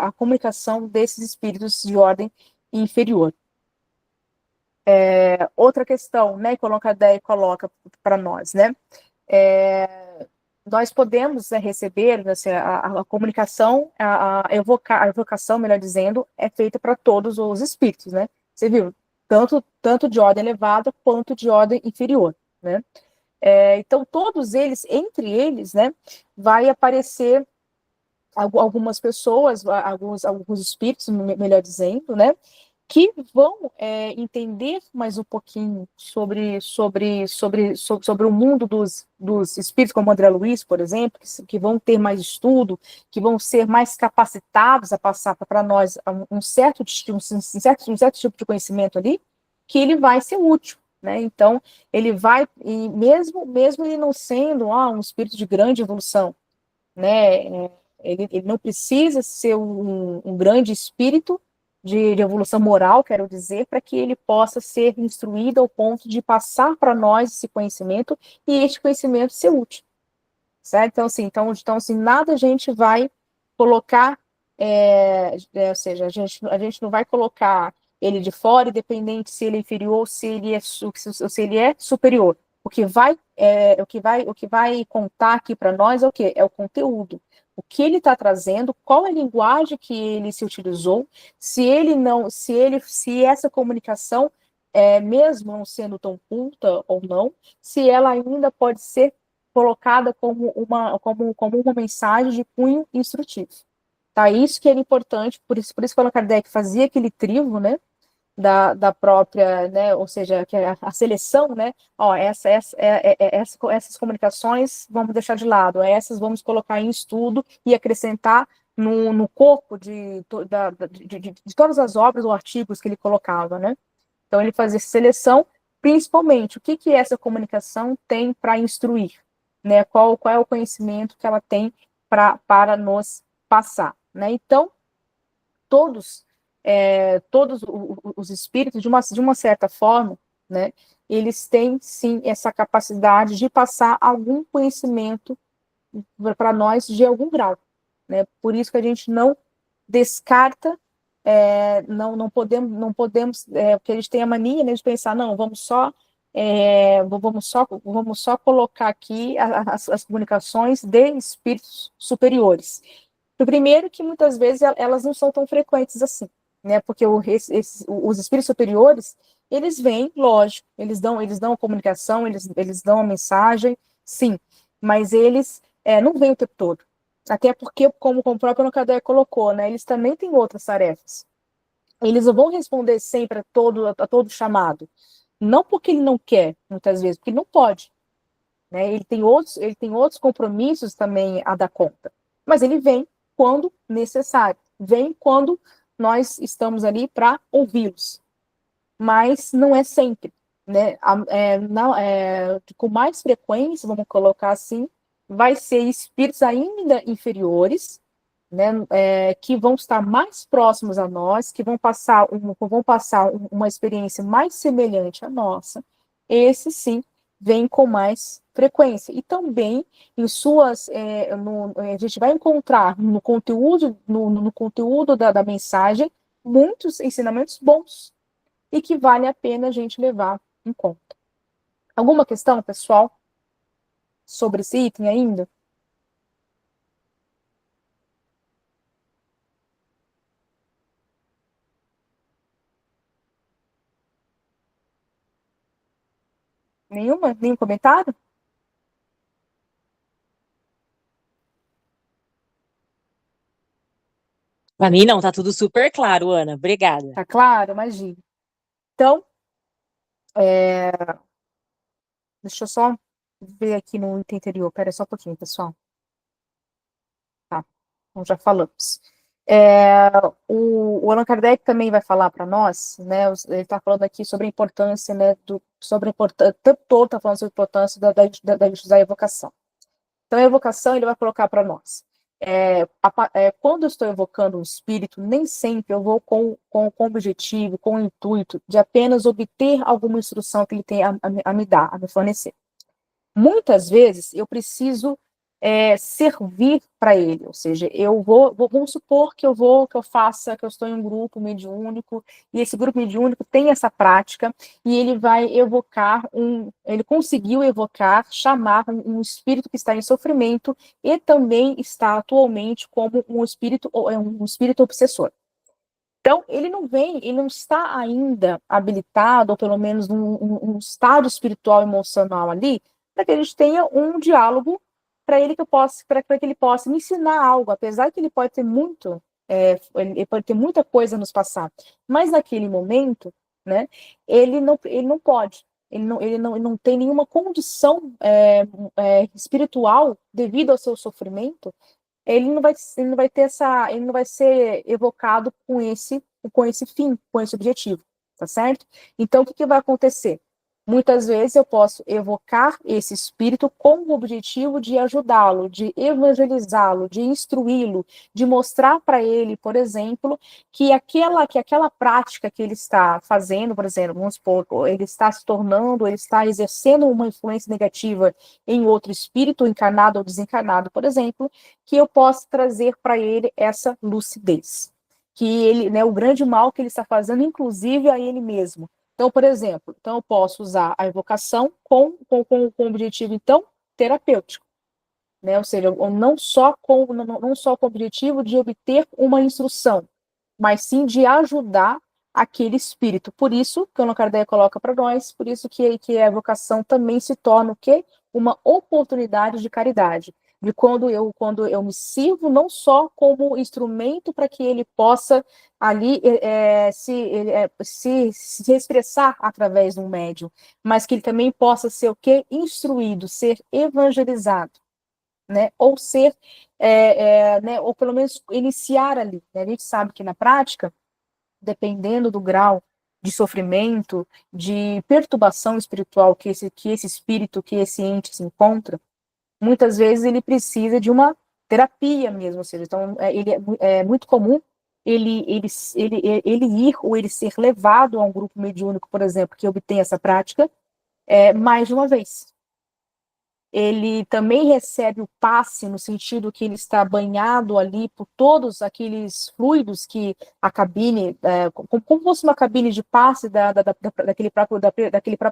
a comunicação desses espíritos de ordem inferior. Outra questão, né, que o Allan Kardec coloca para nós, né? Nós podemos, né, receber, assim, a comunicação, a evocação, melhor dizendo, é feita para todos os espíritos, né? Você viu? Tanto de ordem elevada quanto de ordem inferior, né? Então, todos eles, entre eles, né, vai aparecer algumas pessoas, alguns espíritos, melhor dizendo, né, que vão entender mais um pouquinho sobre o mundo dos espíritos, como André Luiz, por exemplo, que vão ter mais estudo, que vão ser mais capacitados a passar para nós um certo tipo de conhecimento ali, que ele vai ser útil. Né? Então, ele vai, e mesmo ele não sendo um espírito de grande evolução, né? Ele não precisa ser um grande espírito de evolução moral, quero dizer, para que ele possa ser instruído ao ponto de passar para nós esse conhecimento e este conhecimento ser útil, certo? Então, assim, nada a gente vai colocar, ou seja, a gente não vai colocar ele de fora, independente se ele é inferior ou se ele é superior. O que vai contar aqui para nós é o quê? É o conteúdo. O que ele está trazendo, qual é a linguagem que ele se utilizou, se essa comunicação, mesmo não sendo tão culta ou não, se ela ainda pode ser colocada como uma mensagem de cunho instrutivo. Tá? Isso que era importante, por isso que Allan Kardec fazia aquele crivo, né, da própria, né, ou seja, que a seleção, né, ó, essas comunicações vamos deixar de lado, essas vamos colocar em estudo e acrescentar no corpo de todas as obras ou artigos que ele colocava, né. Então ele fazia essa seleção, principalmente, o que essa comunicação tem para instruir, né, qual é o conhecimento que ela tem para nos passar, né. Então, todos os espíritos, de uma certa forma, né, eles têm, sim, essa capacidade de passar algum conhecimento para nós de algum grau, né, por isso que a gente não descarta, não podemos, porque a gente tem a mania, né, de pensar, não, vamos só colocar aqui as comunicações de espíritos superiores. Primeiro que muitas vezes elas não são tão frequentes assim, né? Porque os espíritos superiores, eles vêm, lógico, eles dão a comunicação, eles dão a mensagem, sim, mas eles não vêm o tempo todo. Até porque, como o próprio Kardec colocou, né? Eles também têm outras tarefas. Eles não vão responder sempre a todo chamado. Não porque ele não quer, muitas vezes, porque ele não pode. Né? Ele tem outros compromissos também a dar conta. Mas ele vem quando necessário, vem quando nós estamos ali para ouvi-los. Mas não é sempre. Né? Com mais frequência, vamos colocar assim, vai ser espíritos ainda inferiores, né, que vão estar mais próximos a nós, que vão passar uma experiência mais semelhante à nossa. Esse sim vem com mais frequência. E também em a gente vai encontrar no conteúdo da mensagem muitos ensinamentos bons e que vale a pena a gente levar em conta. Alguma questão, pessoal, sobre esse item ainda? Nenhuma? Nenhum comentário? Para mim, não, tá tudo super claro, Ana. Obrigada. Tá claro? Imagina. Então, deixa eu só ver aqui no item anterior. Pera só um pouquinho, pessoal. Tá, então já falamos. O Allan Kardec também vai falar para nós, né? Ele está falando aqui sobre a importância, né? O tempo todo está falando sobre a importância da evocação. Então, a evocação ele vai colocar para nós. Quando eu estou evocando um espírito, nem sempre eu vou com o objetivo, com o intuito de apenas obter alguma instrução que ele tem a me dar, a me fornecer. Muitas vezes eu preciso servir para ele, ou seja, vamos supor que eu estou em um grupo mediúnico, e esse grupo mediúnico tem essa prática, e ele vai evocar ele conseguiu chamar um espírito que está em sofrimento, e também está atualmente como um espírito obsessor. Então, ele não está ainda habilitado, ou pelo menos um estado espiritual e emocional ali, para que a gente tenha um diálogo para que ele possa me ensinar algo, apesar que ele pode ter ele pode ter muita coisa a nos passar, mas naquele momento, né, ele não pode, ele não tem nenhuma condição espiritual devido ao seu sofrimento. Ele não vai ter ele não vai ser evocado com esse fim, com esse objetivo, tá certo? Então, o que vai acontecer? Muitas vezes eu posso evocar esse espírito com o objetivo de ajudá-lo, de evangelizá-lo, de instruí-lo, de mostrar para ele, por exemplo, que aquela prática que ele está fazendo, por exemplo, vamos supor, ele está se tornando, ele está exercendo uma influência negativa em outro espírito, encarnado ou desencarnado, por exemplo, que eu possa trazer para ele essa lucidez. Que ele, né, o grande mal que ele está fazendo, inclusive a ele mesmo. Então, por exemplo, eu posso usar a evocação com objetivo, então, terapêutico, né? Ou seja, não só com o objetivo de obter uma instrução, mas sim de ajudar aquele espírito. Por isso, que o Allan Kardec coloca para nós, por isso que a evocação também se torna o quê? Uma oportunidade de caridade. De quando eu me sirvo não só como instrumento para que ele possa ali se expressar através de um médium, mas que ele também possa ser o quê? Instruído, ser evangelizado, né? Ou ser, né? Ou pelo menos iniciar ali, né? A gente sabe que na prática, dependendo do grau de sofrimento, de perturbação espiritual que esse espírito, que esse ente se encontra, muitas vezes ele precisa de uma terapia mesmo, ou seja, então é muito comum ele ir ou ele ser levado a um grupo mediúnico, por exemplo, que obtém essa prática, mais de uma vez. Ele também recebe o passe no sentido que ele está banhado ali por todos aqueles fluidos que a cabine, como fosse uma cabine de passe daquele próprio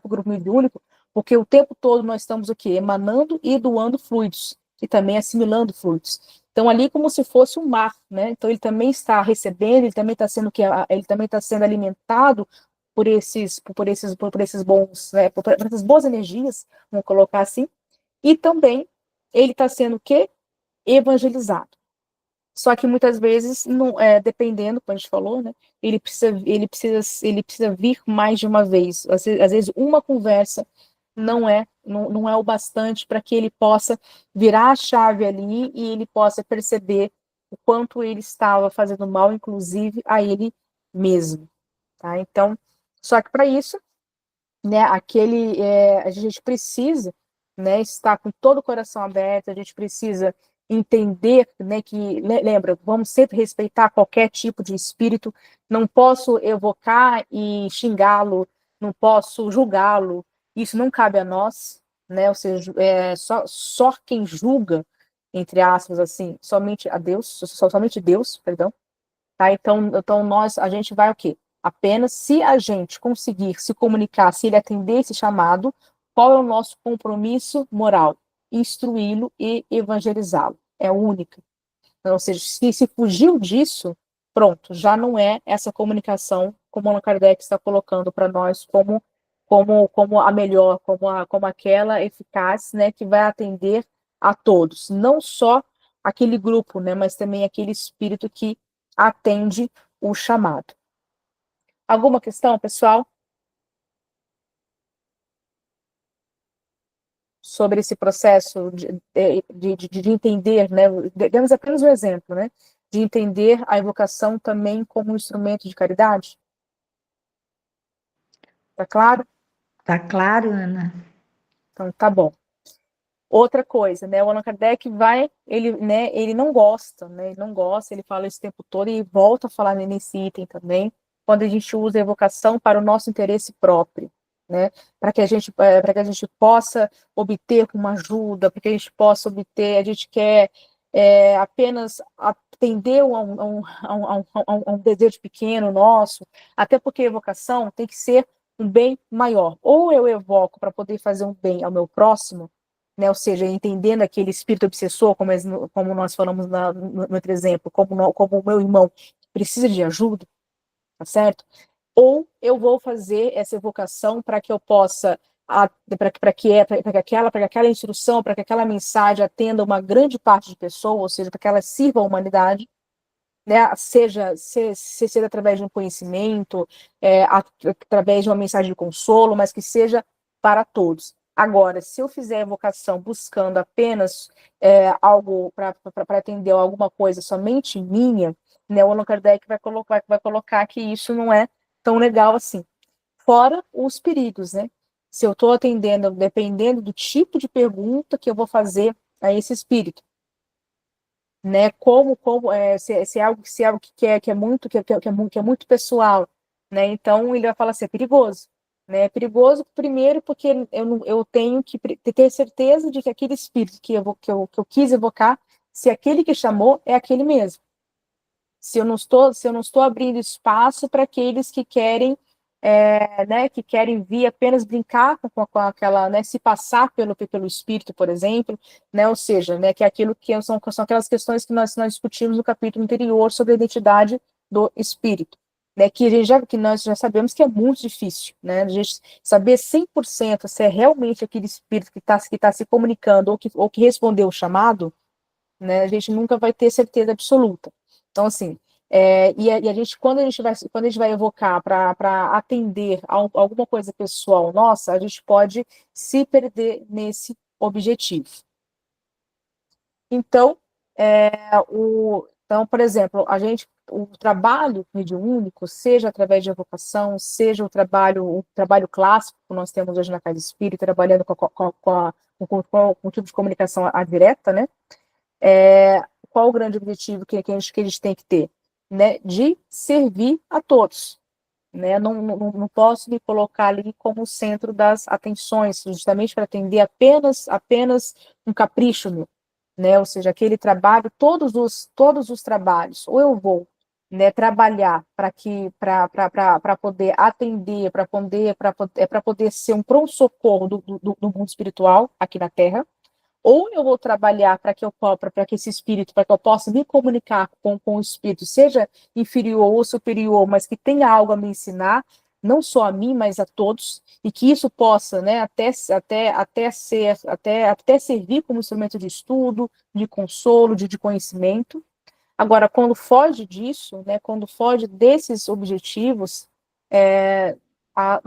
grupo mediúnico, porque o tempo todo nós estamos o quê? Emanando e doando fluidos, e também assimilando fluidos. Então, ali como se fosse um mar, né? Então, ele também está recebendo, ele também está sendo alimentado por esses bons, né, por essas boas energias, vamos colocar assim, e também ele está sendo o quê? Evangelizado. Só que muitas vezes, não, dependendo, como a gente falou, né, ele precisa vir mais de uma vez. Às vezes uma conversa não é o bastante para que ele possa virar a chave ali e ele possa perceber o quanto ele estava fazendo mal, inclusive a ele mesmo. Tá? Então, só que para isso, né, a gente precisa, né, estar com todo o coração aberto, a gente precisa entender, né, que, lembra, vamos sempre respeitar qualquer tipo de espírito, não posso evocar e xingá-lo, não posso julgá-lo, isso não cabe a nós, né, ou seja, só quem julga, entre aspas, assim, somente a Deus, somente Deus, perdão, tá? Então a gente vai o quê? Apenas se a gente conseguir se comunicar, se ele atender esse chamado, qual é o nosso compromisso moral? Instruí-lo e evangelizá-lo. É única. Então, ou seja, se fugiu disso, pronto, já não é essa comunicação como Allan Kardec está colocando para nós como a melhor, como aquela eficaz, né, que vai atender a todos, não só aquele grupo, né, mas também aquele espírito que atende o chamado. Alguma questão, pessoal? Sobre esse processo de entender, né? Demos apenas um exemplo, né? De entender a evocação também como um instrumento de caridade. Tá claro? Tá claro, Ana? Então, tá bom. Outra coisa, né? O Allan Kardec ele não gosta, né? Ele não gosta, ele fala isso o tempo todo e volta a falar nesse item também, quando a gente usa a evocação para o nosso interesse próprio, né? Para que a gente possa obter uma ajuda, para que a gente possa obter, a gente quer apenas atender a um desejo pequeno nosso, até porque a evocação tem que ser um bem maior. Ou eu evoco para poder fazer um bem ao meu próximo, né, ou seja, entendendo aquele espírito obsessor, como nós falamos no outro exemplo, como o meu irmão que precisa de ajuda, tá certo? Ou eu vou fazer essa evocação para que eu possa, para que aquela instrução, para que aquela mensagem atenda uma grande parte de pessoas, ou seja, para que ela sirva à humanidade, né, seja através de um conhecimento, através de uma mensagem de consolo, mas que seja para todos. Agora, se eu fizer a evocação buscando apenas algo para atender alguma coisa somente minha, né, o Allan Kardec vai colocar que isso não é tão legal assim. Fora os perigos, né? se eu estou atendendo, dependendo do tipo de pergunta que eu vou fazer a esse espírito, né? Se é algo, que é muito pessoal, né? Então ele vai falar assim, é perigoso, né? É perigoso primeiro porque eu tenho que ter certeza de que aquele espírito que eu quis evocar, se aquele que chamou é aquele mesmo. Se eu não estou abrindo espaço para aqueles que querem, né, que querem vir apenas brincar com aquela, né, se passar pelo espírito, por exemplo, né, ou seja, né, que é aquilo que são aquelas questões que nós discutimos no capítulo anterior sobre a identidade do espírito, né, que nós já sabemos que é muito difícil, né, a gente saber 100% se é realmente aquele espírito que tá se comunicando ou que respondeu o chamado, né, a gente nunca vai ter certeza absoluta. Então, assim, e a gente, quando a gente vai evocar para atender a alguma coisa pessoal nossa, a gente pode se perder nesse objetivo. Então, então, por exemplo, o trabalho mediúnico, seja através de evocação, seja o trabalho clássico que nós temos hoje na Casa Espírita, trabalhando com o tipo de comunicação direta, né? Qual o grande objetivo que a gente tem que ter? Né? De servir a todos. Né? Não posso me colocar ali como o centro das atenções, justamente para atender apenas um capricho meu. Né? Ou seja, aquele trabalho, todos os trabalhos, ou eu vou, né, trabalhar para poder atender, para poder ser um pronto-socorro do mundo espiritual aqui na Terra, ou eu vou trabalhar para que esse espírito, para que eu possa me comunicar com o espírito, seja inferior ou superior, mas que tenha algo a me ensinar, não só a mim, mas a todos, e que isso possa, né, até servir como instrumento de estudo, de consolo, de conhecimento. Agora, quando foge disso, né, quando foge desses objetivos, a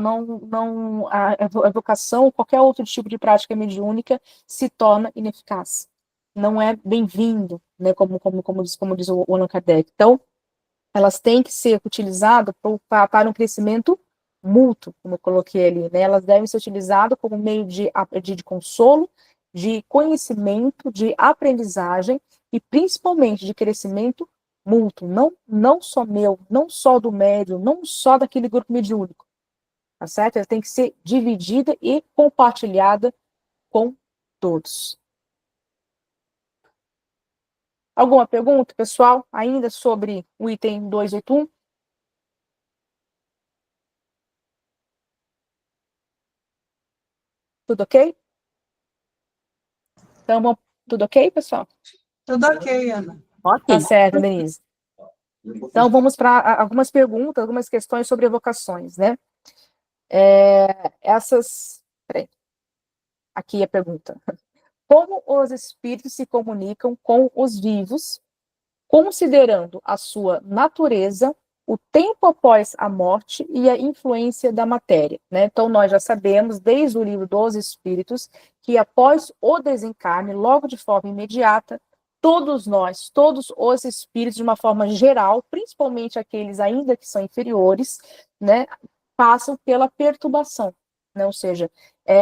evocação, qualquer outro tipo de prática mediúnica se torna ineficaz. Não é bem-vindo, né, como diz o Allan Kardec. Então, elas têm que ser utilizadas para um crescimento mútuo, como eu coloquei ali, né? Elas devem ser utilizadas como meio de consolo, de conhecimento, de aprendizagem e principalmente de crescimento mútuo, não só meu, não só do médium, não só daquele grupo mediúnico, tá certo? Ela tem que ser dividida e compartilhada com todos. Alguma pergunta, pessoal, ainda sobre o item 281? Tudo ok? Então, tudo ok, pessoal? Tudo ok, Ana. Tá certo, Denise. Então, vamos para algumas perguntas, algumas questões sobre evocações, né? Peraí. Aqui a pergunta. Como os espíritos se comunicam com os vivos, considerando a sua natureza, o tempo após a morte e a influência da matéria, né? Então, nós já sabemos, desde o livro dos Espíritos, que após o desencarne, logo de forma imediata, todos nós, todos os espíritos, de uma forma geral, principalmente aqueles ainda que são inferiores, né, passam pela perturbação, né? Ou seja,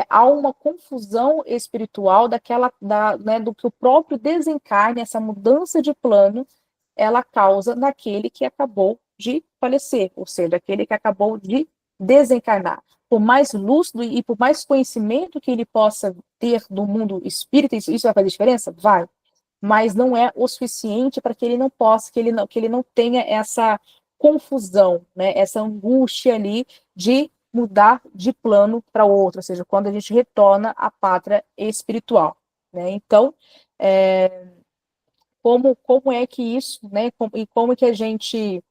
há uma confusão espiritual né, do que o próprio desencarne, essa mudança de plano, ela causa naquele que acabou de falecer, ou seja, aquele que acabou de desencarnar. Por mais lúcido e por mais conhecimento que ele possa ter do mundo espírita, isso vai fazer diferença? Vai. Mas não é o suficiente para que ele não possa, que ele não tenha essa confusão, né, essa angústia ali de mudar de plano para outro, ou seja, quando a gente retorna à pátria espiritual, né? Então, como é que isso, né, e como que a gente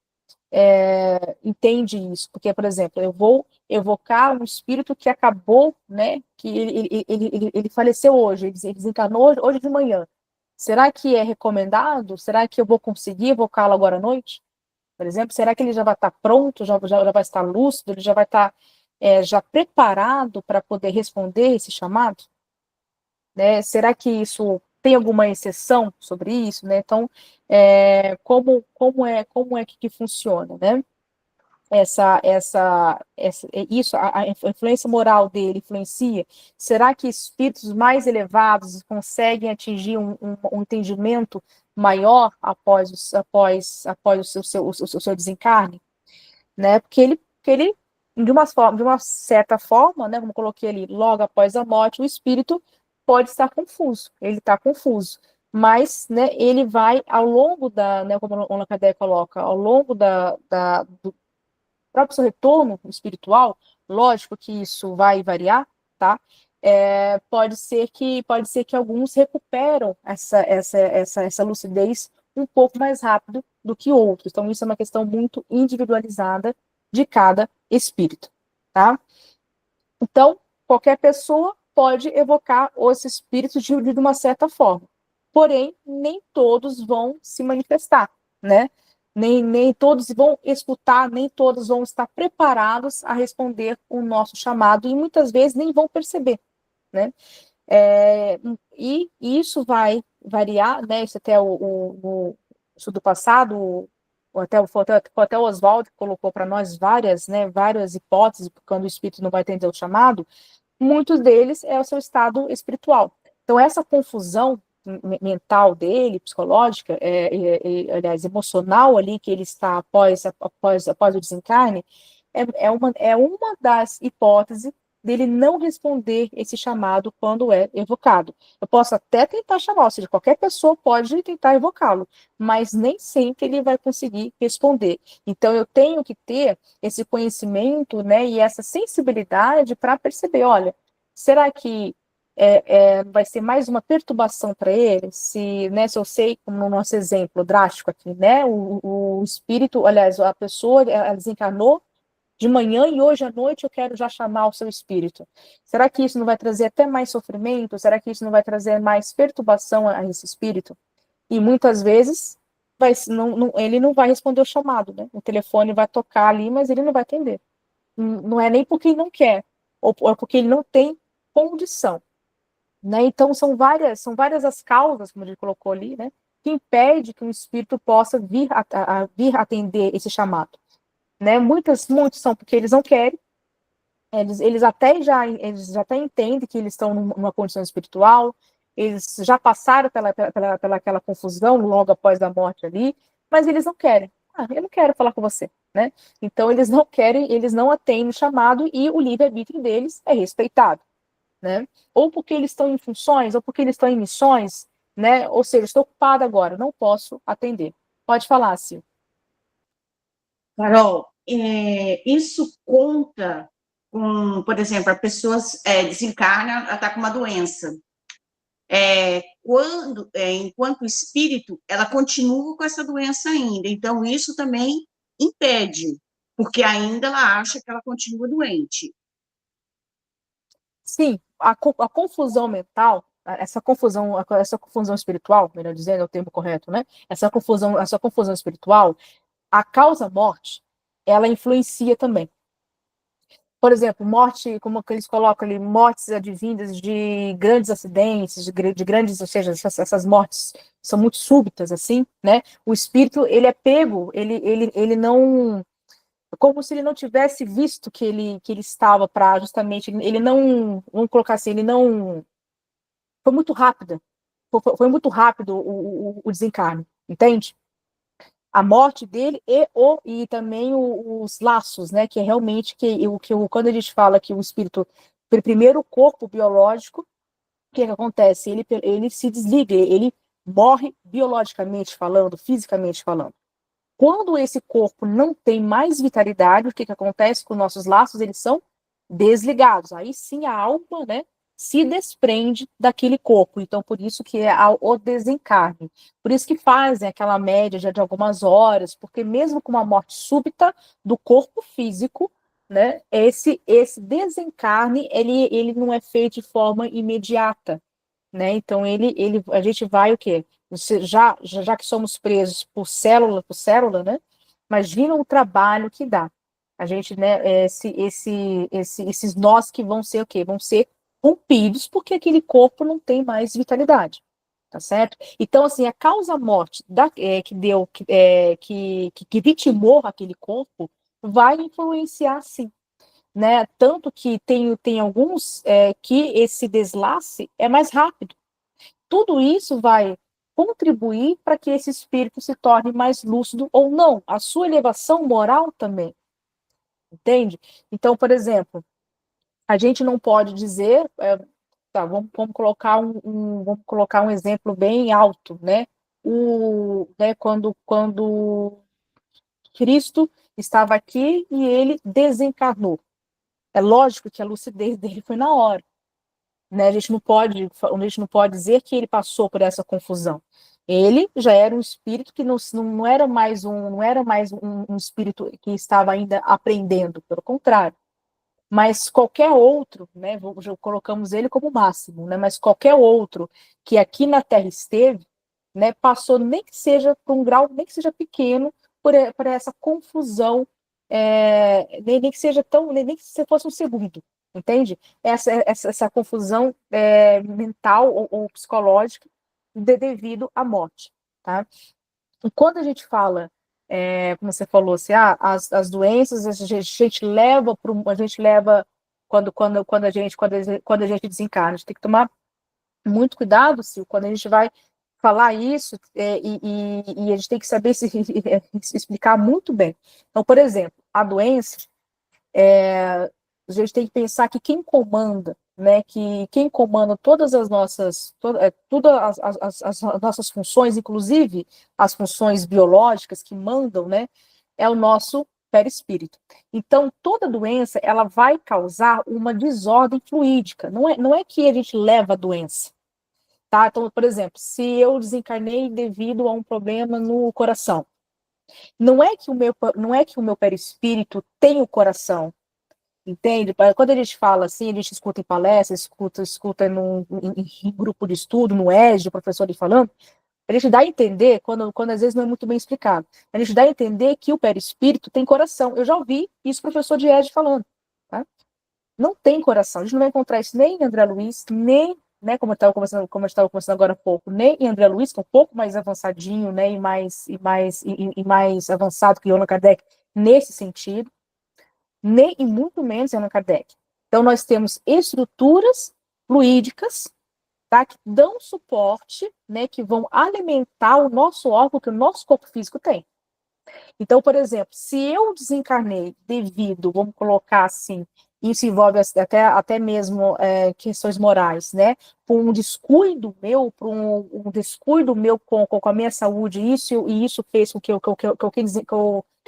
entende isso? Porque, por exemplo, eu vou evocar um espírito que acabou, né, que ele faleceu hoje, ele desencarnou hoje de manhã. Será que é recomendado? Será que eu vou conseguir evocá-lo agora à noite? Por exemplo, será que ele já vai estar pronto, já vai estar lúcido, ele já vai estar já preparado para poder responder esse chamado? Né? Será que isso tem alguma exceção sobre isso? Né? Então, como é que funciona? Né? isso, a influência moral dele influencia? Será que espíritos mais elevados conseguem atingir um entendimento maior após o seu desencarne? Né? Porque ele de uma certa forma, né, como eu coloquei ali, logo após a morte, o espírito pode estar confuso, ele está confuso, mas, né, ele vai ao longo né, como o Allan Kardec coloca, ao longo do próprio seu retorno espiritual, lógico que isso vai variar, tá? Pode ser que alguns recuperam essa lucidez um pouco mais rápido do que outros. Então, isso é uma questão muito individualizada de cada espírito, tá? Então, qualquer pessoa pode evocar os espíritos de uma certa forma. Porém, nem todos vão se manifestar, né? Nem todos vão escutar, nem todos vão estar preparados a responder o nosso chamado e muitas vezes nem vão perceber, né? E isso vai variar, né? Isso até o estudo passado, até o Oswald colocou para nós várias hipóteses, quando o espírito não vai atender o chamado, muitos deles é o seu estado espiritual. Então, essa confusão mental dele, psicológica, aliás, emocional ali, que ele está após o desencarne, é uma das hipóteses dele não responder esse chamado quando é evocado. Eu posso até tentar chamar, ou seja, qualquer pessoa pode tentar evocá-lo, mas nem sempre ele vai conseguir responder. Então, eu tenho que ter esse conhecimento, né, e essa sensibilidade para perceber, olha, será que vai ser mais uma perturbação para ele? Se eu sei, como no nosso exemplo drástico aqui, né, o espírito, aliás, a pessoa, ela desencarnou de manhã e hoje à noite eu quero já chamar o seu espírito. Será que isso não vai trazer até mais sofrimento? Será que isso não vai trazer mais perturbação a esse espírito? E muitas vezes ele não vai responder o chamado, né? O telefone vai tocar ali, mas ele não vai atender. Não é nem porque ele não quer, ou porque ele não tem condição, né? Então são várias as causas, como ele colocou ali, né, que impede que um espírito possa vir atender esse chamado, né? Muitos são porque eles não querem, eles até entendem que eles estão numa condição espiritual, eles já passaram pela aquela confusão logo após a morte ali, mas eles não querem. Eu não quero falar com você, né? Então eles não querem, eles não atendem o chamado e o livre-arbítrio deles é respeitado, né? Ou porque eles estão em funções, ou porque eles estão em missões, né? Ou seja, estou ocupada agora, não posso atender. Pode falar, Sil. Carol, isso conta com, por exemplo, a pessoa desencarna, ela está com uma doença. Enquanto espírito, ela continua com essa doença ainda. Então, isso também impede, porque ainda ela acha que ela continua doente. Sim, a confusão mental, essa confusão espiritual, melhor dizendo, é o termo correto, né? Essa confusão espiritual, a causa morte, ela influencia também. Por exemplo, morte, como que eles colocam ali, mortes advindas de grandes acidentes, de grandes, ou seja, essas mortes são muito súbitas, assim, né? O espírito, ele é pego, ele não, como se ele não tivesse visto que ele estava para justamente, ele não, vamos colocar assim, ele não, foi muito rápida, foi muito rápido o desencarne, entende? A morte dele e também os laços, né? Que é realmente quando a gente fala que o espírito, primeiro o corpo biológico, o que acontece? Ele se desliga, ele morre biologicamente falando, fisicamente falando. Quando esse corpo não tem mais vitalidade, o que acontece com nossos laços? Eles são desligados. Aí sim a alma, né, se desprende daquele corpo. Então, por isso que é o desencarne. Por isso que fazem aquela média já de algumas horas, porque mesmo com uma morte súbita do corpo físico, né, esse desencarne, ele não é feito de forma imediata, né? Então, a gente vai o quê? Já que somos presos por célula, né? Imagina o trabalho que dá. A gente, né, esses nós que vão ser o quê? Vão ser rompidos porque aquele corpo não tem mais vitalidade, tá certo? Então, assim, a causa-morte que vitimou aquele corpo vai influenciar sim, né? Tanto que tem alguns que esse deslace é mais rápido. Tudo isso vai contribuir para que esse espírito se torne mais lúcido ou não. A sua elevação moral também, entende? Então, por exemplo, a gente não pode dizer, tá, vamos colocar vamos colocar um exemplo bem alto, né? Quando Cristo estava aqui e ele desencarnou. É lógico que a lucidez dele foi na hora, né? A gente não pode dizer que ele passou por essa confusão. Ele já era um espírito que não era mais um espírito que estava ainda aprendendo, pelo contrário. Mas qualquer outro, né, já colocamos ele como máximo, né, mas qualquer outro que aqui na Terra esteve, né, passou nem que seja por um grau, nem que seja pequeno, por essa confusão, nem que seja nem que se fosse um segundo, entende? Essa confusão mental ou psicológica devido à morte, tá? E quando a gente fala, como você falou, assim, as doenças a gente leva quando a gente desencarna, a gente tem que tomar muito cuidado, Sil, quando a gente vai falar isso, e a gente tem que saber se explicar muito bem. Então, por exemplo, a doença, a gente tem que pensar que quem comanda, né, que quem comanda todas as nossas, todas as nossas funções, inclusive as funções biológicas que mandam, né, é o nosso perispírito. Então, toda doença, ela vai causar uma desordem fluídica. Não é que a gente leva a doença, tá? Então, por exemplo, se eu desencarnei devido a um problema no coração, não é que o meu perispírito tem o coração, entende? Quando a gente fala assim, a gente escuta em palestras, escuta em grupo de estudo, no ESG, o professor ali falando, a gente dá a entender, quando às vezes não é muito bem explicado, a gente dá a entender que o perispírito tem coração. Eu já ouvi isso o professor de ESG falando, tá? Não tem coração. A gente não vai encontrar isso nem em André Luiz, nem, né, como eu estava conversando agora há pouco, nem em André Luiz, que é um pouco mais avançadinho, né, e mais avançado que Allan Kardec nesse sentido, nem e muito menos em Allan Kardec. Então, nós temos estruturas fluídicas, tá, que dão suporte, né, que vão alimentar o nosso órgão que o nosso corpo físico tem. Então, por exemplo, se eu desencarnei devido, vamos colocar assim, isso envolve até mesmo questões morais, né? Por um descuido meu, com a minha saúde, isso fez com que eu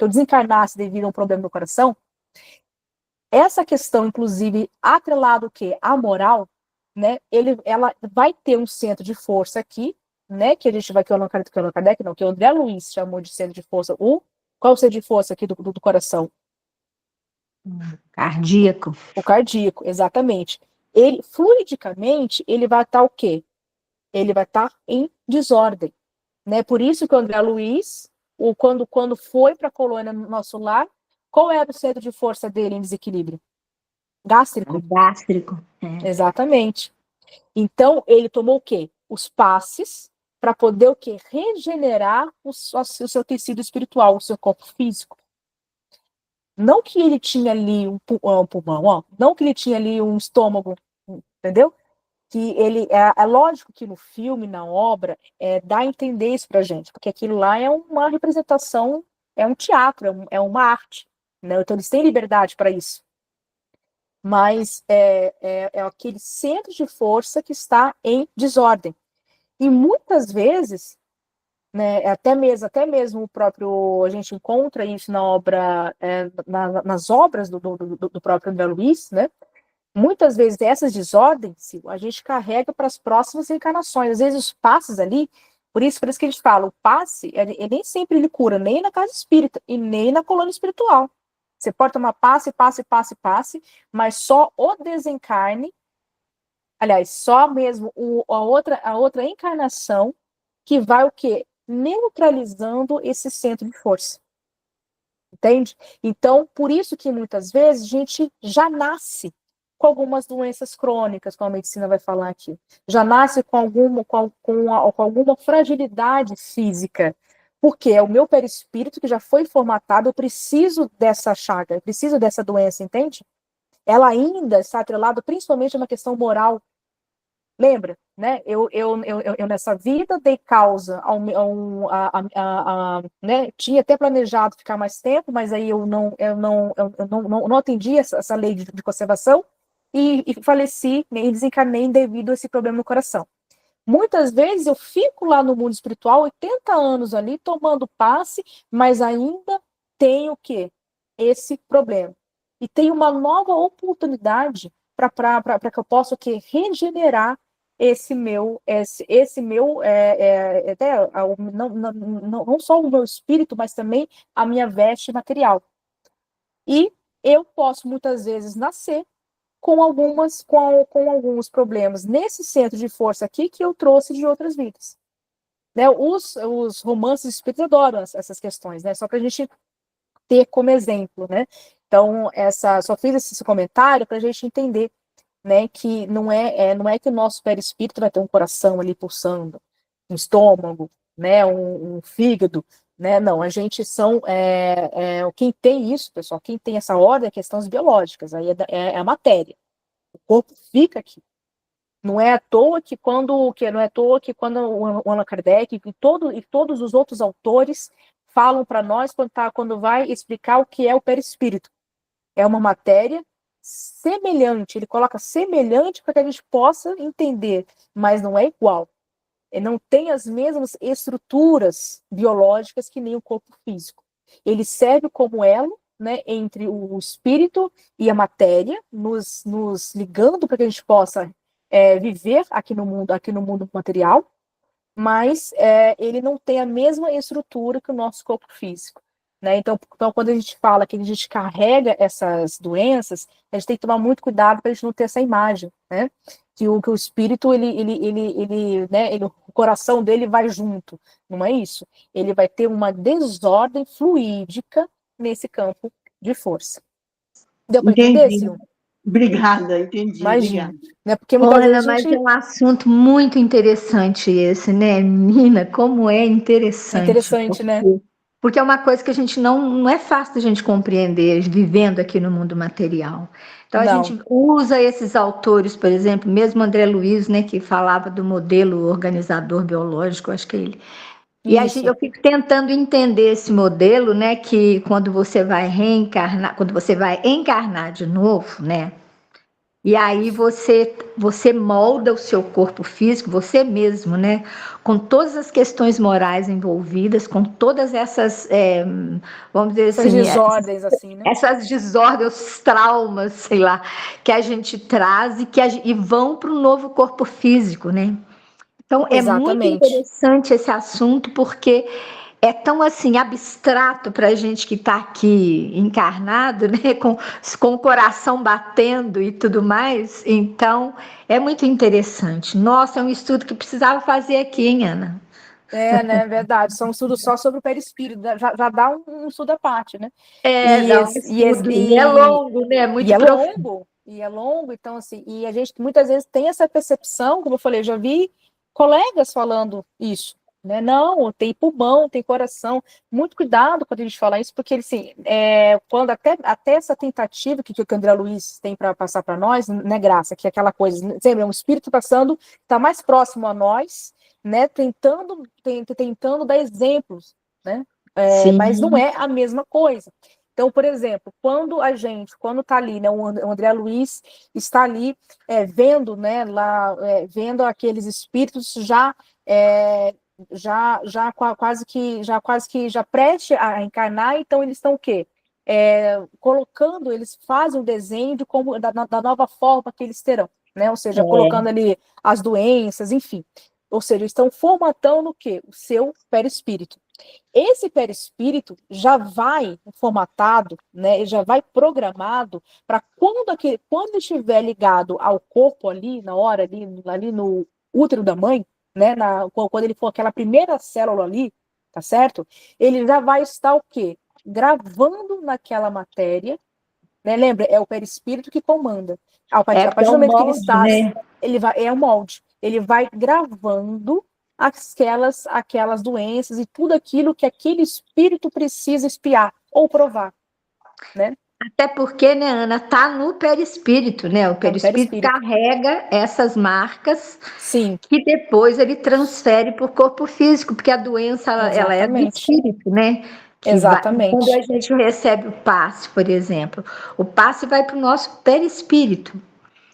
desencarnasse devido a um problema no coração. Essa questão, inclusive, atrelado o quê? A moral, né? Ela vai ter um centro de força aqui, né? Que a gente vai, que o Allan Kardec, não, que o André Luiz chamou de centro de força. Qual é o centro de força aqui do coração? Cardíaco. O cardíaco, exatamente. Ele, fluidicamente, ele vai estar o quê? Ele vai estar em desordem, né? Por isso que o André Luiz, quando foi para a colônia no nosso lar, qual era o centro de força dele em desequilíbrio? Gástrico. Gástrico. Exatamente. Então, ele tomou o quê? Os passes para poder o quê? Regenerar o seu tecido espiritual, o seu corpo físico. Não que ele tinha ali um pulmão, ó, não que ele tinha ali um estômago, entendeu? Que ele é lógico que no filme, na obra, dá a entender isso pra gente, porque aquilo lá é uma representação, é um teatro, é uma arte, né? Então eles têm liberdade para isso. Mas é aquele centro de força que está em desordem. E muitas vezes, né, até mesmo o próprio, a gente encontra isso na obra, nas obras do próprio André Luiz, né? Muitas vezes essas desordens a gente carrega para as próximas reencarnações. Às vezes os passes ali, por isso que eles falam, o passe, ele nem sempre ele cura, nem na casa espírita e nem na colônia espiritual. Você pode tomar passe, mas só o desencarne, aliás, só mesmo a outra encarnação que vai o quê? Neutralizando esse centro de força. Entende? Então, por isso que muitas vezes a gente já nasce com algumas doenças crônicas, como a medicina vai falar aqui. Já nasce com alguma fragilidade física. Porque é o meu perispírito que já foi formatado, eu preciso dessa chaga, eu preciso dessa doença, entende? Ela ainda está atrelada principalmente a uma questão moral. Lembra, né? Eu nessa vida dei causa né? Tinha até planejado ficar mais tempo, mas aí eu não atendi essa lei de conservação e faleci, né, e desencarnei devido a esse problema no coração. Muitas vezes eu fico lá no mundo espiritual, 80 anos ali, tomando passe, mas ainda tenho o quê? Esse problema. E tenho uma nova oportunidade para que eu possa o quê? Regenerar esse meu até não só o meu espírito, mas também a minha veste material. E eu posso muitas vezes nascer com alguns problemas nesse centro de força aqui que eu trouxe de outras vidas. Né? Os romances espíritas adoram essas questões, né? Só para a gente ter como exemplo, né? Então, só fiz esse comentário para a gente entender, né, que não é que o nosso perispírito vai ter um coração ali pulsando, um estômago, né, um fígado, né? Não, a gente quem tem isso, pessoal, quem tem essa ordem é questões biológicas, aí é a matéria. O corpo fica aqui. Não é à toa que quando o Allan Kardec e todos os outros autores falam para nós quando vai explicar o que é o perispírito. É uma matéria semelhante, ele coloca semelhante para que a gente possa entender, mas não é igual. Ele não tem as mesmas estruturas biológicas que nem o corpo físico. Ele serve como elo, né, entre o espírito e a matéria, nos ligando para que a gente possa viver aqui no mundo material, mas ele não tem a mesma estrutura que o nosso corpo físico. Né? Então, quando a gente fala que a gente carrega essas doenças, a gente tem que tomar muito cuidado para a gente não ter essa imagem, né? Que o espírito, o coração dele vai junto. Não é isso. Ele vai ter uma desordem fluídica nesse campo de força. Deu para entender, Entendi. Sil? Obrigada, entendi. Imagina. Obrigada. Né? Porque muitas Ana, vezes a mas gente... é um assunto muito interessante esse, né? Menina, como é É interessante. interessante, né? Porque é uma coisa que a gente não é fácil a gente compreender vivendo aqui no mundo material. Então a Não. gente usa esses autores, por exemplo, mesmo André Luiz, né, que falava do modelo organizador biológico, acho que ele. E Isso. eu fico tentando entender esse modelo, né, que quando você vai reencarnar, quando você vai encarnar de novo, né? E aí você molda o seu corpo físico, você mesmo, né? Com todas as questões morais envolvidas, com todas essas, vamos dizer Essas assim, desordens, assim, né? essas desordens, os traumas, sei lá, que a gente traz e vão para o novo corpo físico, né? Então é muito Exatamente. interessante esse assunto, porque é tão assim abstrato para a gente que está aqui encarnado, né, com o coração batendo e tudo mais. Então é muito interessante. Nossa, é um estudo que precisava fazer aqui, hein, Ana? Né, é verdade. São estudos só sobre o perispírito, já dá um estudo à parte, né? Dá um estudo. E é longo, né? E Muito é profundo. longo, então, assim, e a gente muitas vezes tem essa percepção, como eu falei, já vi colegas falando isso, né? Não, tem pulmão, tem coração. Muito cuidado quando a gente fala isso, porque, assim, quando até essa tentativa que o André Luiz tem para passar para nós, né, Graça, que é aquela coisa, sempre é um espírito passando, está mais próximo a nós, né, tentando dar exemplos, né? Mas não Sim. é a mesma coisa. Então, por exemplo, quando está ali, né, o André Luiz está ali vendo, né, lá, vendo aqueles espíritos quase que já prestes a encarnar, então eles estão o quê? Colocando, eles fazem o desenho da nova forma que eles terão, né? Ou seja, colocando ali as doenças, enfim. Ou seja, estão formatando o quê? O seu perispírito. Esse perispírito já vai formatado, né, já vai programado para quando estiver ligado ao corpo ali, na hora ali no útero da mãe, né, quando ele for aquela primeira célula ali, tá certo? Ele já vai estar o quê? Gravando naquela matéria, né? Lembra, é o perispírito que comanda. A É partir porque é do um momento que ele molde, está, né? é o molde. Ele vai gravando aquelas doenças e tudo aquilo que aquele espírito precisa espiar ou provar, né? Até porque, né, Ana, tá no perispírito, né? O Tá no perispírito perispírito. carrega essas marcas Sim, que depois ele transfere para o corpo físico, porque a doença ela é do exatamente. espírito, né? Que vai, quando a Exatamente. gente recebe o passe, por exemplo, o passe vai para o nosso perispírito,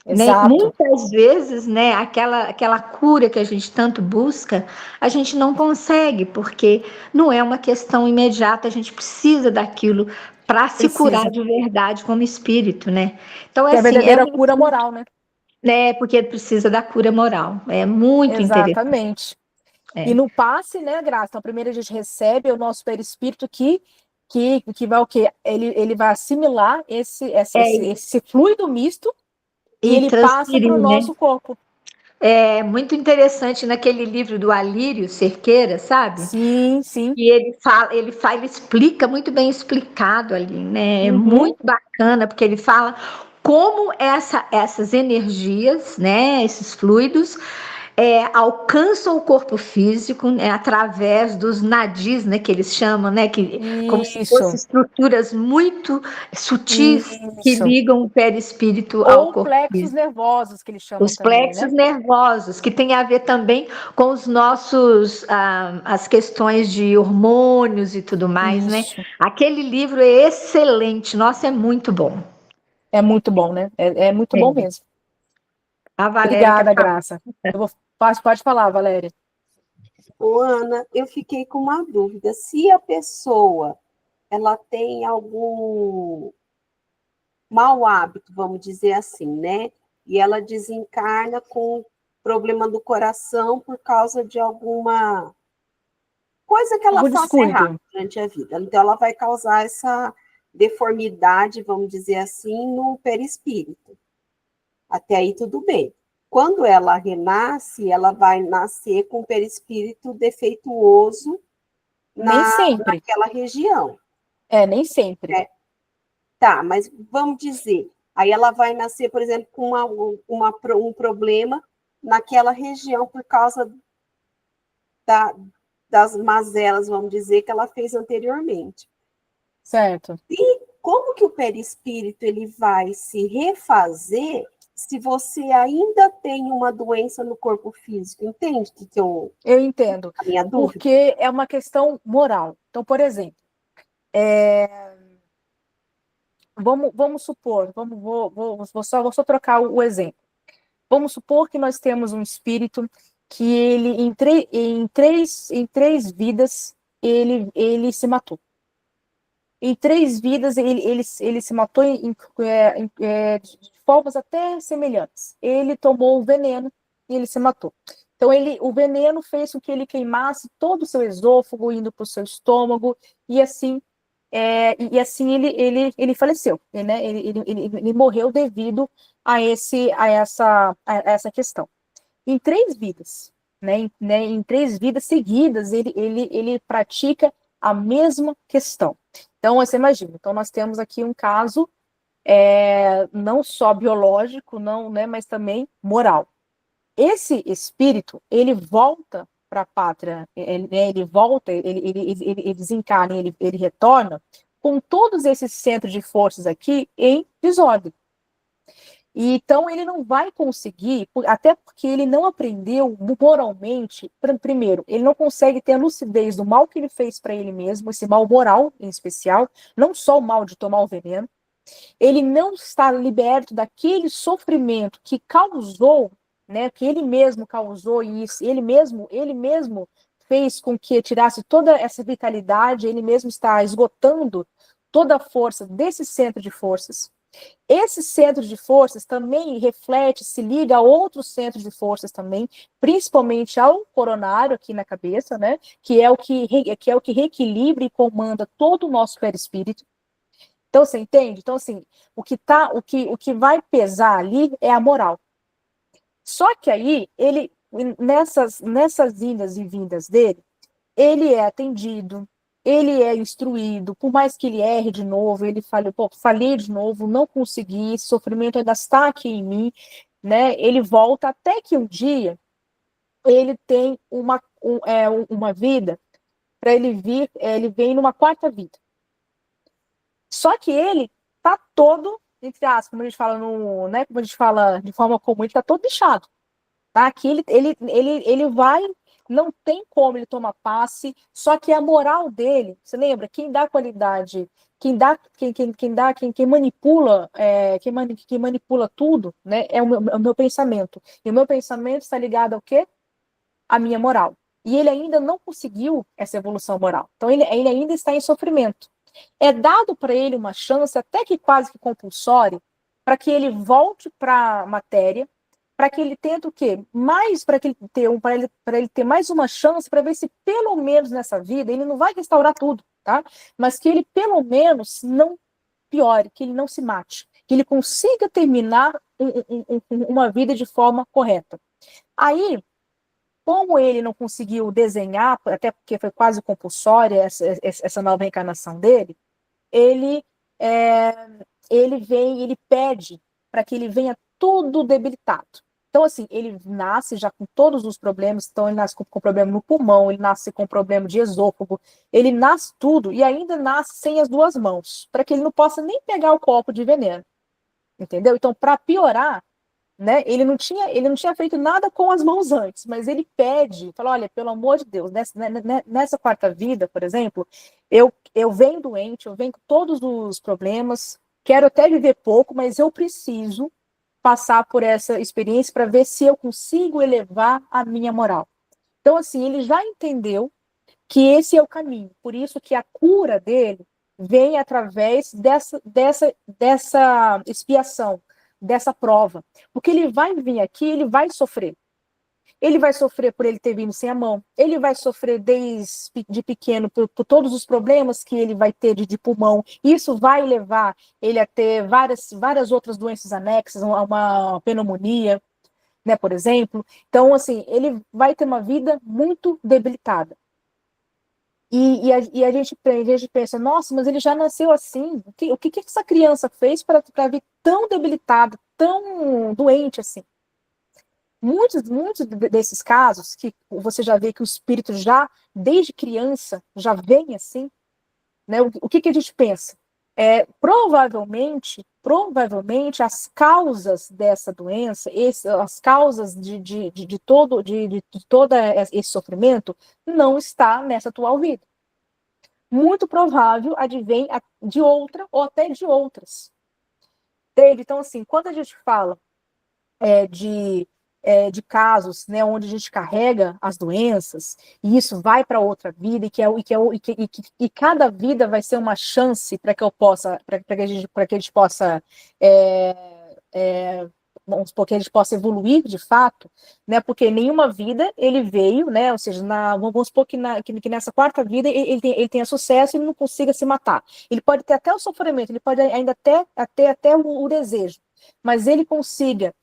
né? Exato. Muitas vezes, né, aquela cura que a gente tanto busca, a gente não consegue, porque não é uma questão imediata, a gente precisa daquilo para se curar Precisa. de verdade como espírito, né? Então, Que é a assim, verdadeira cura moral, né? porque precisa da cura moral. É muito interessante. Exatamente. E É. no passe, né, Graça? Então, primeiro a gente recebe o nosso perispírito que vai o quê? Ele vai assimilar É, esse fluido misto e e ele passa para o transferir, né? nosso corpo. É muito interessante naquele livro do Alírio Cerqueira, sabe? Sim, sim. E ele explica muito bem explicado ali, né? É Uhum. muito bacana, porque ele fala como essas energias, né? Esses fluidos alcançam o corpo físico, né, através dos nadis, né, que eles chamam, né, que como se fossem Isso, estruturas muito sutis que isso. ligam o perispírito ao Ou corpo plexos físico. nervosos, que eles chamam Os também, plexos né? nervosos, que tem a ver também com os nossos, as questões de hormônios e tudo mais, né? Isso. Aquele livro é excelente, nossa, é muito bom. É muito bom, né? É muito bom É. mesmo. A Valéria quer Obrigada, falar. Graça. Pode falar, Valéria. Ô, Ana, eu fiquei com uma dúvida. Se a pessoa ela tem algum mau hábito, vamos dizer assim, né? E ela desencarna com problema do coração por causa de alguma coisa que ela Algum faça errado descuido. durante a vida. Então, ela vai causar essa deformidade, vamos dizer assim, no perispírito. Até aí tudo bem. Quando ela renasce, ela vai nascer com o perispírito defeituoso Nem sempre. naquela região. Nem sempre. Né? Tá, mas vamos dizer, aí ela vai nascer, por exemplo, com um problema naquela região por causa das mazelas, vamos dizer, que ela fez anteriormente. Certo. E como que o perispírito ele vai se refazer se você ainda tem uma doença no corpo físico? Entende Eu entendo. a minha dúvida? Porque é uma questão moral. Então, por exemplo, vamos supor, vou só trocar o exemplo. Vamos supor que nós temos um espírito que ele, em três vidas, ele se matou. Em 3 vidas, ele se matou de formas até semelhantes. Ele tomou o veneno e ele se matou. Então, o veneno fez com que ele queimasse todo o seu esôfago, indo para o seu estômago, e assim, ele faleceu, né? Ele morreu devido a essa questão. Em 3 vidas, em 3 vidas seguidas, ele pratica a mesma questão. Então, você imagina, então nós temos aqui um caso não só biológico, não, né, mas também moral. Esse espírito, ele volta para a pátria, ele volta, ele desencarna, ele retorna com todos esses centros de forças aqui em desordem. E então ele não vai conseguir, até porque ele não aprendeu moralmente. Primeiro, ele não consegue ter a lucidez do mal que ele fez para ele mesmo, esse mal moral em especial, não só o mal de tomar o veneno. Ele não está liberto daquele sofrimento que causou, né, que ele mesmo causou isso, ele mesmo fez com que tirasse toda essa vitalidade, ele mesmo está esgotando toda a força desse centro de forças. Esse centro de forças também reflete, se liga a outros centros de forças também, principalmente ao coronário aqui na cabeça, né? Que é o que reequilibra e comanda todo o nosso perispírito. Então, você entende? Então, assim, o que vai pesar ali é a moral. Só que aí, ele, nessas indas e vindas dele, ele é atendido, ele é instruído, por mais que ele erre de novo, ele fale, pô, falhei de novo, não consegui, esse sofrimento ainda está aqui em mim, né? Ele volta até que um dia ele tem uma vida para ele vir, ele vem numa quarta vida. Só que ele tá todo, entre aspas, como a gente fala né, como a gente fala de forma comum, ele tá todo bichado. Tá? Aqui ele vai, não tem como ele tomar passe, só que a moral dele, você lembra? Quem dá qualidade, quem manipula, quem manipula tudo, né, é o meu pensamento. E o meu pensamento está ligado ao quê? A minha moral. E ele ainda não conseguiu essa evolução moral. Então ele ainda está em sofrimento. É dado para ele uma chance, até que quase que compulsória, para que ele volte para a matéria, para que ele tente o quê? Mais para ele ter mais uma chance para ver se pelo menos nessa vida ele não vai restaurar tudo, tá? Mas que ele pelo menos não piore, que ele não se mate, que ele consiga terminar uma vida de forma correta. Aí, como ele não conseguiu desenhar, até porque foi quase compulsória essa nova reencarnação dele, ele é, ele pede para que ele venha todo debilitado. Então, assim, ele nasce já com todos os problemas, então ele nasce com problema no pulmão, ele nasce com problema de esôfago, ele nasce tudo e ainda nasce sem as duas mãos, para que ele não possa nem pegar o copo de veneno, entendeu? Então, para piorar, né, ele não tinha feito nada com as mãos antes, mas ele pede, fala, olha, pelo amor de Deus, nessa quarta vida, por exemplo, eu venho doente, eu venho com todos os problemas, quero até viver pouco, mas eu preciso passar por essa experiência para ver se eu consigo elevar a minha moral. Então, assim, ele já entendeu que esse é o caminho, por isso que a cura dele vem através dessa expiação, dessa prova. Porque ele vai vir aqui, ele vai sofrer. Ele vai sofrer por ele ter vindo sem a mão, ele vai sofrer desde pequeno por todos os problemas que ele vai ter de pulmão. Isso vai levar ele a ter várias outras doenças anexas, uma pneumonia, né, por exemplo. Então, assim, ele vai ter uma vida muito debilitada. E a gente pensa, nossa, mas ele já nasceu assim. O que essa criança fez para vir tão debilitada, tão doente assim? Muitos desses casos que você já vê que o espírito já, desde criança, já vem assim, né? O que a gente pensa? Provavelmente as causas dessa doença, as causas de todo esse sofrimento, não está nessa atual vida. Muito provável advém de outra ou até de outras. Entende? Então, assim, quando a gente fala de casos, né, onde a gente carrega as doenças e isso vai para outra vida e cada vida vai ser uma chance para que eu possa, para que a gente possa vamos supor que a gente possa evoluir de fato, né? Porque nenhuma vida ele veio, né? Ou seja, vamos supor que nessa quarta vida ele tenha sucesso e ele não consiga se matar. Ele pode ter até o sofrimento, ele pode ainda ter até o desejo, mas ele consiga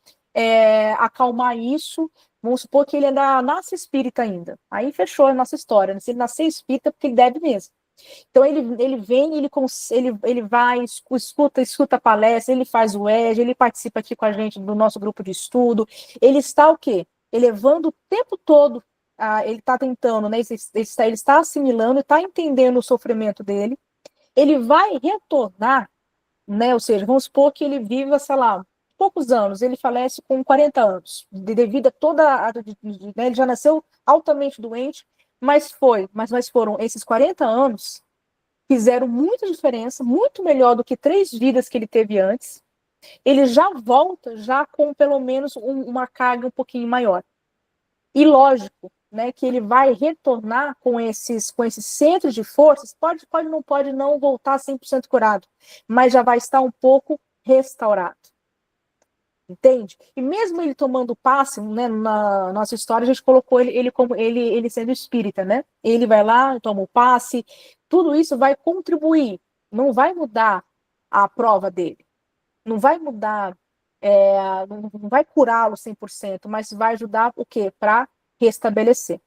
acalmar isso. Vamos supor que ele ainda nasce espírita ainda. Aí fechou a nossa história. Se ele nascer espírita, porque ele deve mesmo. Então ele vem, ele vai, escuta palestra, ele faz o EJA, ele participa aqui com a gente do nosso grupo de estudo. Ele está o quê? Elevando o tempo todo, ele está tentando, né? Ele está assimilando, está entendendo o sofrimento dele. Ele vai retornar, né? Ou seja, vamos supor que ele viva, sei lá, poucos anos, ele falece com 40 anos, devido a toda né, ele já nasceu altamente doente, mas foram esses 40 anos fizeram muita diferença, muito melhor do que 3 vidas que ele teve antes. Ele já volta já com pelo menos uma carga um pouquinho maior. E lógico, né, que ele vai retornar com esses centros de forças, pode não voltar 100% curado, mas já vai estar um pouco restaurado. Entende? E mesmo ele tomando passe, né, na nossa história, a gente colocou ele como ele sendo espírita, né? Ele vai lá, toma o passe, tudo isso vai contribuir, não vai mudar a prova dele, não vai mudar, não vai curá-lo 100%, mas vai ajudar o quê? Para restabelecer.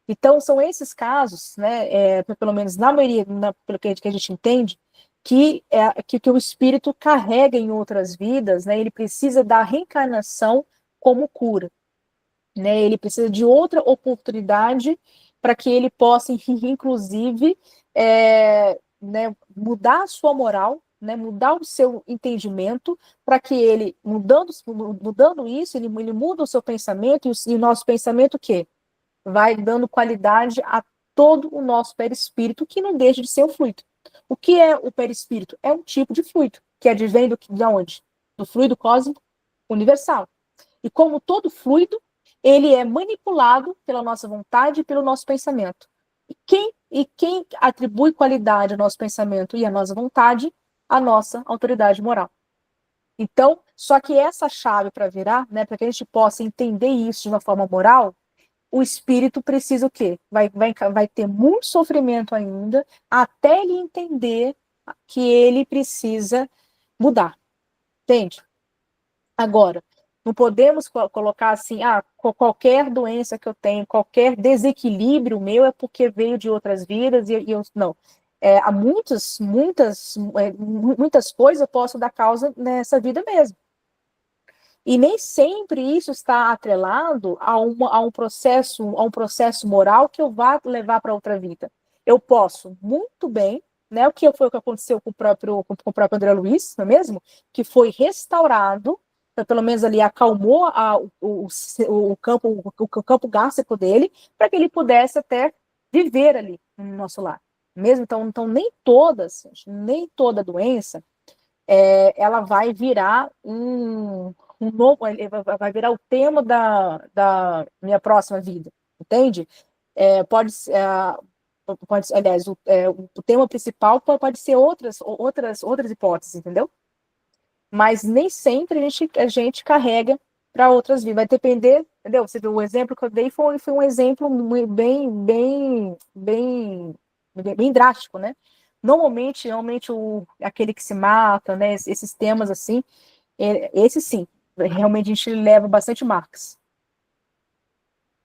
Então, são esses casos, né, pelo menos na maioria, pelo que a gente entende, que o espírito carrega em outras vidas, né, ele precisa da reencarnação como cura. né? Ele precisa de outra oportunidade para que ele possa, inclusive, né, mudar a sua moral, né, mudar o seu entendimento, para que ele, mudando isso, ele muda o seu pensamento, e o nosso pensamento o quê? Vai dando qualidade a todo o nosso perispírito, que não deixa de ser um fluido. O que é o perispírito? É um tipo de fluido, que advém de onde? Do fluido cósmico universal. E como todo fluido, ele é manipulado pela nossa vontade e pelo nosso pensamento. E quem atribui qualidade ao nosso pensamento e à nossa vontade? A nossa autoridade moral. Então, só que essa chave para virar, né, para que a gente possa entender isso de uma forma moral, o espírito precisa o quê? Vai ter muito sofrimento ainda até ele entender que ele precisa mudar. Entende? Agora, não podemos colocar assim, qualquer doença que eu tenho, qualquer desequilíbrio meu é porque veio de outras vidas e eu não. Há muitas coisas eu posso dar causa nessa vida mesmo. E nem sempre isso está atrelado a um processo moral que eu vá levar para outra vida. Eu posso muito bem, né? O que foi o que aconteceu com o próprio André Luiz, não é mesmo? Que foi restaurado, pelo menos ali acalmou o campo gástrico dele, para que ele pudesse até viver ali no nosso lar. Mesmo então nem toda doença ela vai virar um novo, vai virar o tema da minha próxima vida, entende? Aliás, o tema principal pode ser outras hipóteses, entendeu? Mas nem sempre a gente carrega para outras vidas. Vai depender, entendeu? Você viu, o exemplo que eu dei foi um exemplo bem drástico, né? Normalmente aquele que se mata, né? Esses temas assim, esse sim, realmente a gente leva bastante marcas.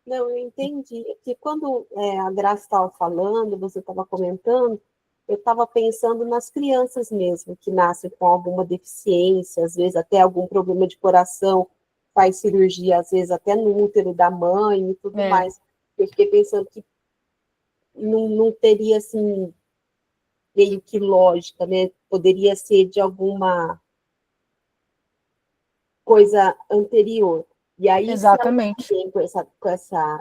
Não, eu entendi. Que quando a Graça estava falando, você estava comentando, eu estava pensando nas crianças mesmo, que nascem com alguma deficiência, às vezes até algum problema de coração, faz cirurgia, às vezes até no útero da mãe e tudo mais. Eu fiquei pensando que não teria, assim, meio que lógica, né? Poderia ser de alguma coisa anterior. E aí, se ela Exatamente. tem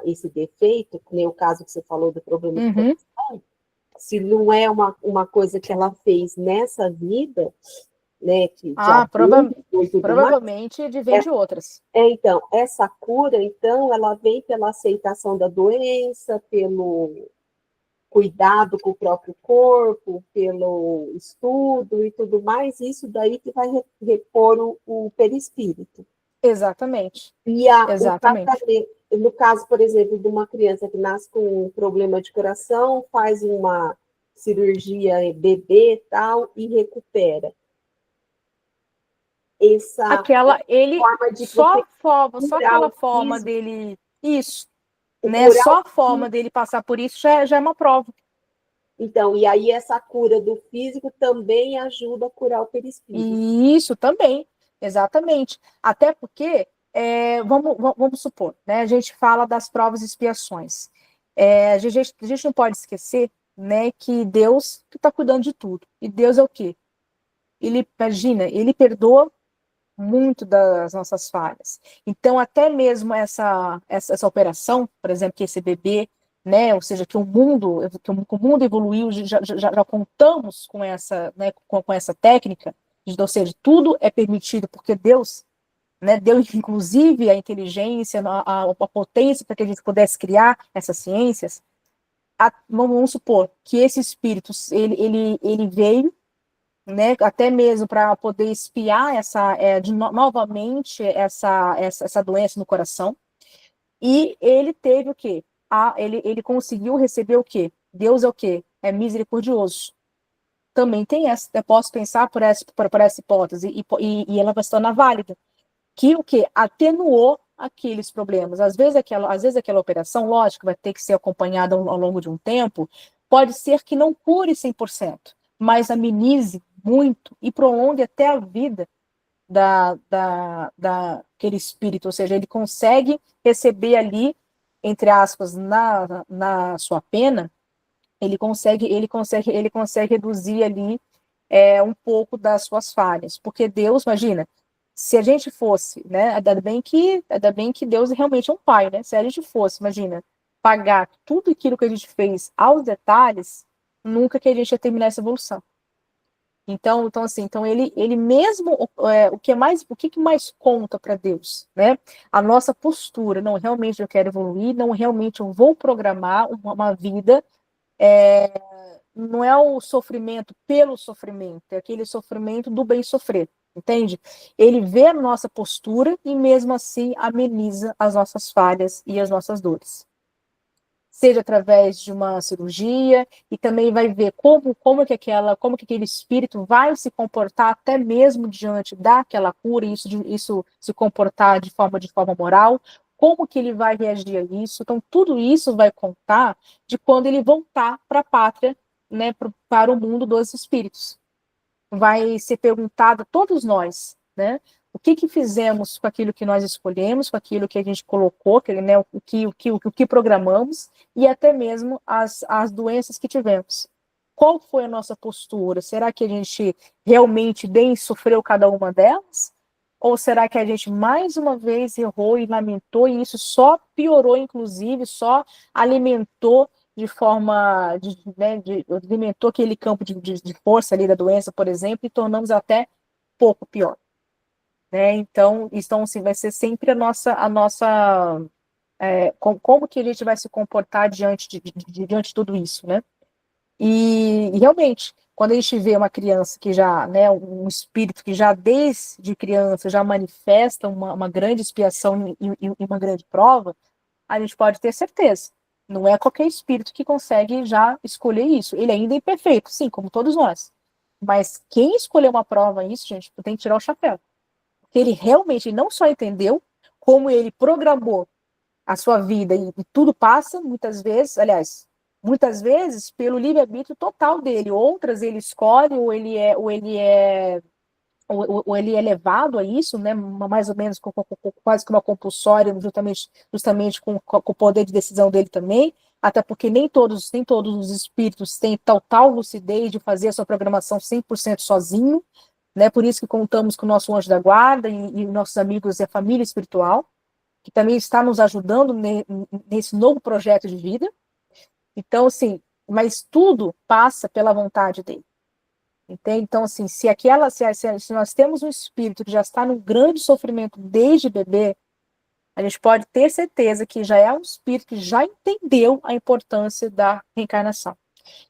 esse defeito, que nem o caso que você falou do problema de coração, se não é uma coisa que ela fez nessa vida, né, que de abuso e tudo provavelmente vem de outras. Então, essa cura, então, ela vem pela aceitação da doença, pelo cuidado com o próprio corpo, pelo estudo e tudo mais, isso daí que vai repor o perispírito. Exatamente. E no caso, por exemplo, de uma criança que nasce com um problema de coração, faz uma cirurgia bebê e tal, e recupera. Só aquela forma dele, isso, né? Só a forma dele passar por isso já é uma prova. Então, e aí essa cura do físico também ajuda a curar o perispírito. Isso também, exatamente. Até porque, vamos supor, né? A gente fala das provas e expiações. A gente não pode esquecer, né, que Deus está cuidando de tudo. E Deus é o quê? Ele perdoa muito das nossas falhas. Então, até mesmo essa operação, por exemplo, que esse bebê, né, ou seja, que o mundo evoluiu, já contamos com essa, né, com essa técnica, ou seja, tudo é permitido porque Deus, né, deu inclusive a inteligência, a potência para que a gente pudesse criar essas ciências. Vamos supor que esse espírito, ele veio, né, até mesmo para poder espiar novamente essa doença no coração. E ele teve o quê? Ele conseguiu receber o quê? Deus é o quê? É misericordioso. Também tem essa, eu posso pensar por essa hipótese, e ela vai se tornar válida. Que o quê? Atenuou aqueles problemas. Às vezes aquela operação, lógico, vai ter que ser acompanhada ao longo de um tempo, pode ser que não cure 100%, mas amenize muito e prolongue até a vida daquele espírito, ou seja, ele consegue receber ali, entre aspas, na sua pena, ele consegue reduzir ali um pouco das suas falhas, porque Deus, imagina, se a gente fosse, né, ainda bem que Deus realmente é um pai, né, se a gente fosse, imagina, pagar tudo aquilo que a gente fez aos detalhes, nunca que a gente ia terminar essa evolução. Então assim, ele mesmo, o que mais conta para Deus, né? A nossa postura, não, realmente eu quero evoluir, não, realmente eu vou programar uma vida, não é o sofrimento pelo sofrimento, é aquele sofrimento do bem sofrer, entende? Ele vê a nossa postura e mesmo assim ameniza as nossas falhas e as nossas dores. Seja através de uma cirurgia, e também vai ver como que aquele espírito vai se comportar até mesmo diante daquela cura, e isso se comportar de forma moral, como que ele vai reagir a isso. Então, tudo isso vai contar de quando ele voltar para a pátria, né, para o mundo dos espíritos. Vai ser perguntado a todos nós, né? O que fizemos com aquilo que nós escolhemos, com aquilo que a gente colocou, né, o que programamos, e até mesmo as doenças que tivemos. Qual foi a nossa postura? Será que a gente realmente bem sofreu cada uma delas? Ou será que a gente mais uma vez errou e lamentou, e isso só piorou, inclusive, só alimentou de forma, né, alimentou aquele campo de força ali da doença, por exemplo, e tornamos até pouco pior, né? Então assim, vai ser sempre como que a gente vai se comportar diante de tudo isso, né? E realmente, quando a gente vê uma criança que já, né, um espírito que já desde criança já manifesta uma grande expiação e uma grande prova, a gente pode ter certeza. Não é qualquer espírito que consegue já escolher isso. Ele ainda é imperfeito, sim, como todos nós. Mas quem escolheu uma prova isso, gente, tem que tirar o chapéu. Porque ele realmente não só entendeu, como ele programou a sua vida e tudo passa, muitas vezes, aliás, muitas vezes pelo livre-arbítrio total dele. Outras ele escolhe, ou ele é levado a isso, né, mais ou menos quase que uma compulsória, justamente com o poder de decisão dele também, até porque nem todos os espíritos têm tal lucidez de fazer a sua programação 100% sozinho, né, por isso que contamos com o nosso anjo da guarda e nossos amigos e a família espiritual, que também está nos ajudando nesse novo projeto de vida. Então, assim, mas tudo passa pela vontade dele. Entende? Então, assim, se nós temos um espírito que já está num grande sofrimento desde bebê, a gente pode ter certeza que já é um espírito que já entendeu a importância da reencarnação.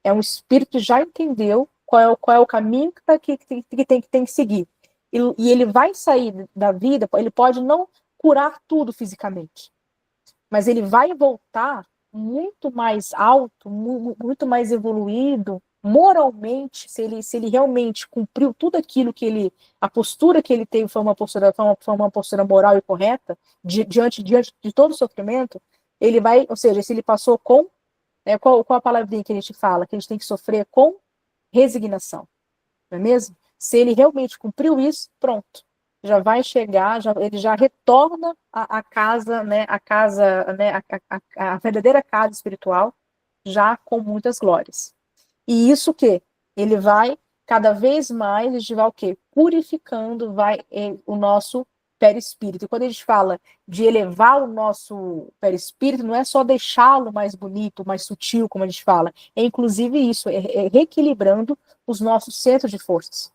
É um espírito que já entendeu qual é o caminho que tem que seguir. E ele vai sair da vida, ele pode não curar tudo fisicamente, mas ele vai voltar muito mais alto, muito mais evoluído moralmente, se ele realmente cumpriu tudo aquilo a postura que ele teve foi uma postura moral e correta, diante de todo o sofrimento, ele vai, ou seja, se ele passou com, qual a palavrinha que a gente fala, que a gente tem que sofrer com resignação, não é mesmo? Se ele realmente cumpriu isso, pronto, já vai chegar, ele já retorna à casa, né, né, a verdadeira casa espiritual, já com muitas glórias. E isso que ele vai cada vez mais, a gente vai o quê? Purificando o nosso perispírito. E quando a gente fala de elevar o nosso perispírito, não é só deixá-lo mais bonito, mais sutil, como a gente fala, é inclusive isso, é reequilibrando os nossos centros de forças.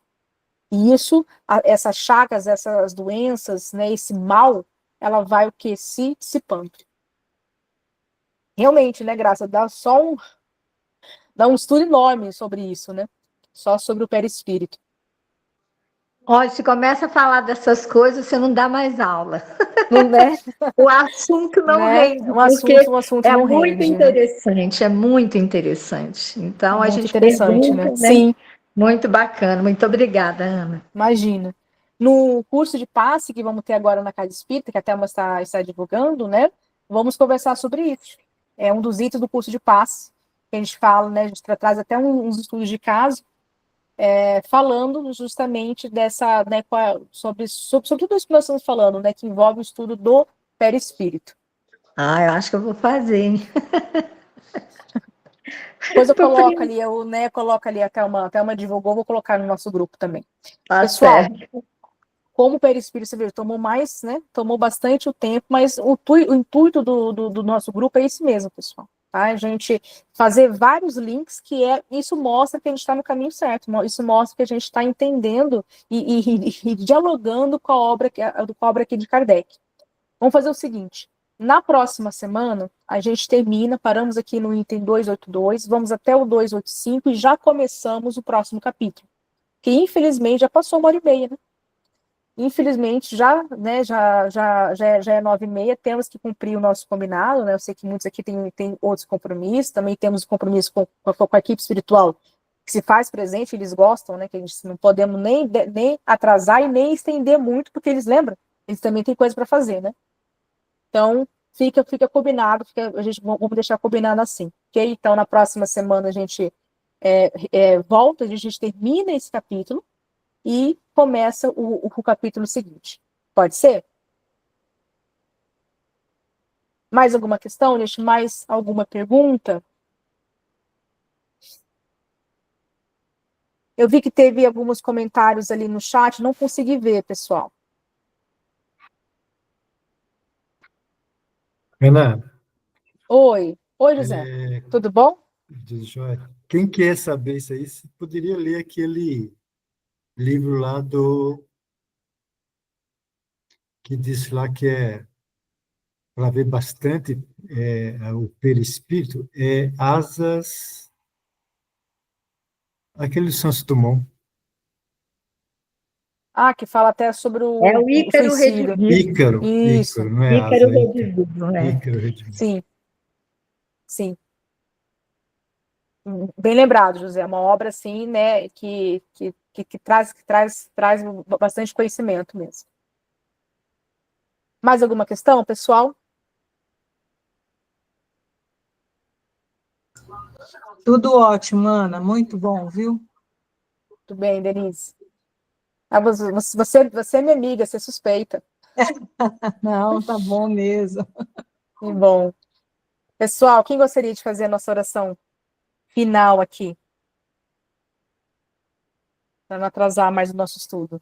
E isso, essas chagas, essas doenças, né, esse mal, ela vai o quê? Se dissipando. Realmente, né, Graça, dá um estudo enorme sobre isso, né? Só sobre o perispírito. Olha, se começa a falar dessas coisas, você não dá mais aula. Não é? O assunto não Né? rende, Um porque assunto é não muito rende, né? interessante, é muito interessante. É Então, a muito gente interessante, né? pergunta, né? Sim, Muito bacana. Muito obrigada, Ana. imagina. No curso de passe que vamos ter agora na Casa Espírita, que a Thelma está divulgando, né? Vamos conversar sobre isso. É um dos itens do curso de passe, que a gente fala, né? A gente traz até uns estudos de caso, falando justamente dessa, né, sobre tudo isso que nós estamos falando, né, que envolve o estudo do perispírito. Ah, eu acho que eu vou fazer, hein? Depois eu coloco ali, coloco ali, até uma divulgou, vou colocar no nosso grupo também. Tá Pessoal, certo. como o perispírito, você viu, tomou bastante o tempo, mas o intuito do nosso grupo é esse mesmo, pessoal. Tá? A gente fazer vários links, isso mostra que a gente está no caminho certo, isso mostra que a gente está entendendo e dialogando com a obra aqui de Kardec. Vamos fazer o seguinte, na próxima semana, a gente paramos aqui no item 282, vamos até o 285 e já começamos o próximo capítulo, que infelizmente já passou 1h30, né? Infelizmente, já é 9h30, temos que cumprir o nosso combinado, né? Eu sei que muitos aqui têm outros compromissos, também temos o compromisso com a equipe espiritual que se faz presente, eles gostam, né? Que a gente não podemos nem atrasar e nem estender muito, porque eles lembram, eles também têm coisa para fazer, né? Então, fica combinado, vamos deixar combinado assim. Ok? Então, na próxima semana a gente volta, a gente termina esse capítulo, e começa o capítulo seguinte. Pode ser? Mais alguma questão, gente? Mais alguma pergunta? Eu vi que teve alguns comentários ali no chat, não consegui ver, pessoal. Renan, Oi, José. Tudo bom? quem quer saber isso aí, você poderia ler aquele livro lá que diz lá que para ver bastante o perispírito, Asas, aquele do Santos Dumont. Que fala até sobre o É o Ícaro suicídio. Redivivo. Isso. Ícaro, não é Ícaro Asa, Redivivo, né? Ícaro Redivivo. Sim. Bem lembrado, José. Uma obra assim, né, que traz bastante conhecimento mesmo. Mais alguma questão, pessoal? Tudo ótimo, Ana. Muito bom, viu? Tudo bem, Denise. Você é minha amiga, você é suspeita. Não, tá bom mesmo. Que bom. Pessoal, quem gostaria de fazer a nossa oração final aqui? Para não atrasar mais o nosso estudo.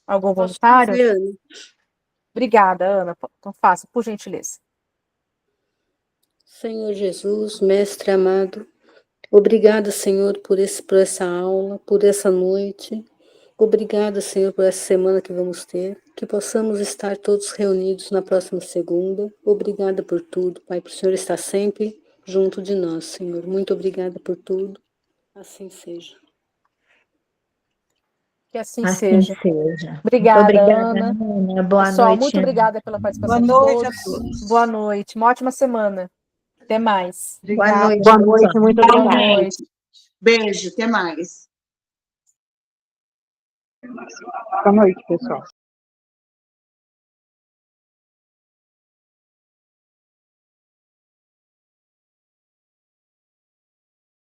Algum voluntário? Posso fazer, Ana? Obrigada, Ana. Então faça, por gentileza. Senhor Jesus, Mestre amado, obrigada, Senhor, por essa aula, por essa noite. Obrigada, Senhor, por essa semana que vamos ter. Que possamos estar todos reunidos na próxima segunda. Obrigada por tudo, Pai, por o Senhor estar sempre junto de nós, Senhor. Muito obrigada por tudo. Assim seja. Que assim Assim seja. seja. Obrigada, Muito obrigada, Ana. Boa Pessoal, noite. muito obrigada pela participação Boa de noite a todos. todos. Boa noite. Uma ótima semana. Até mais. Boa Obrigada. noite. Boa noite, muito Boa obrigada. noite. Beijo, até mais. Boa noite, pessoal.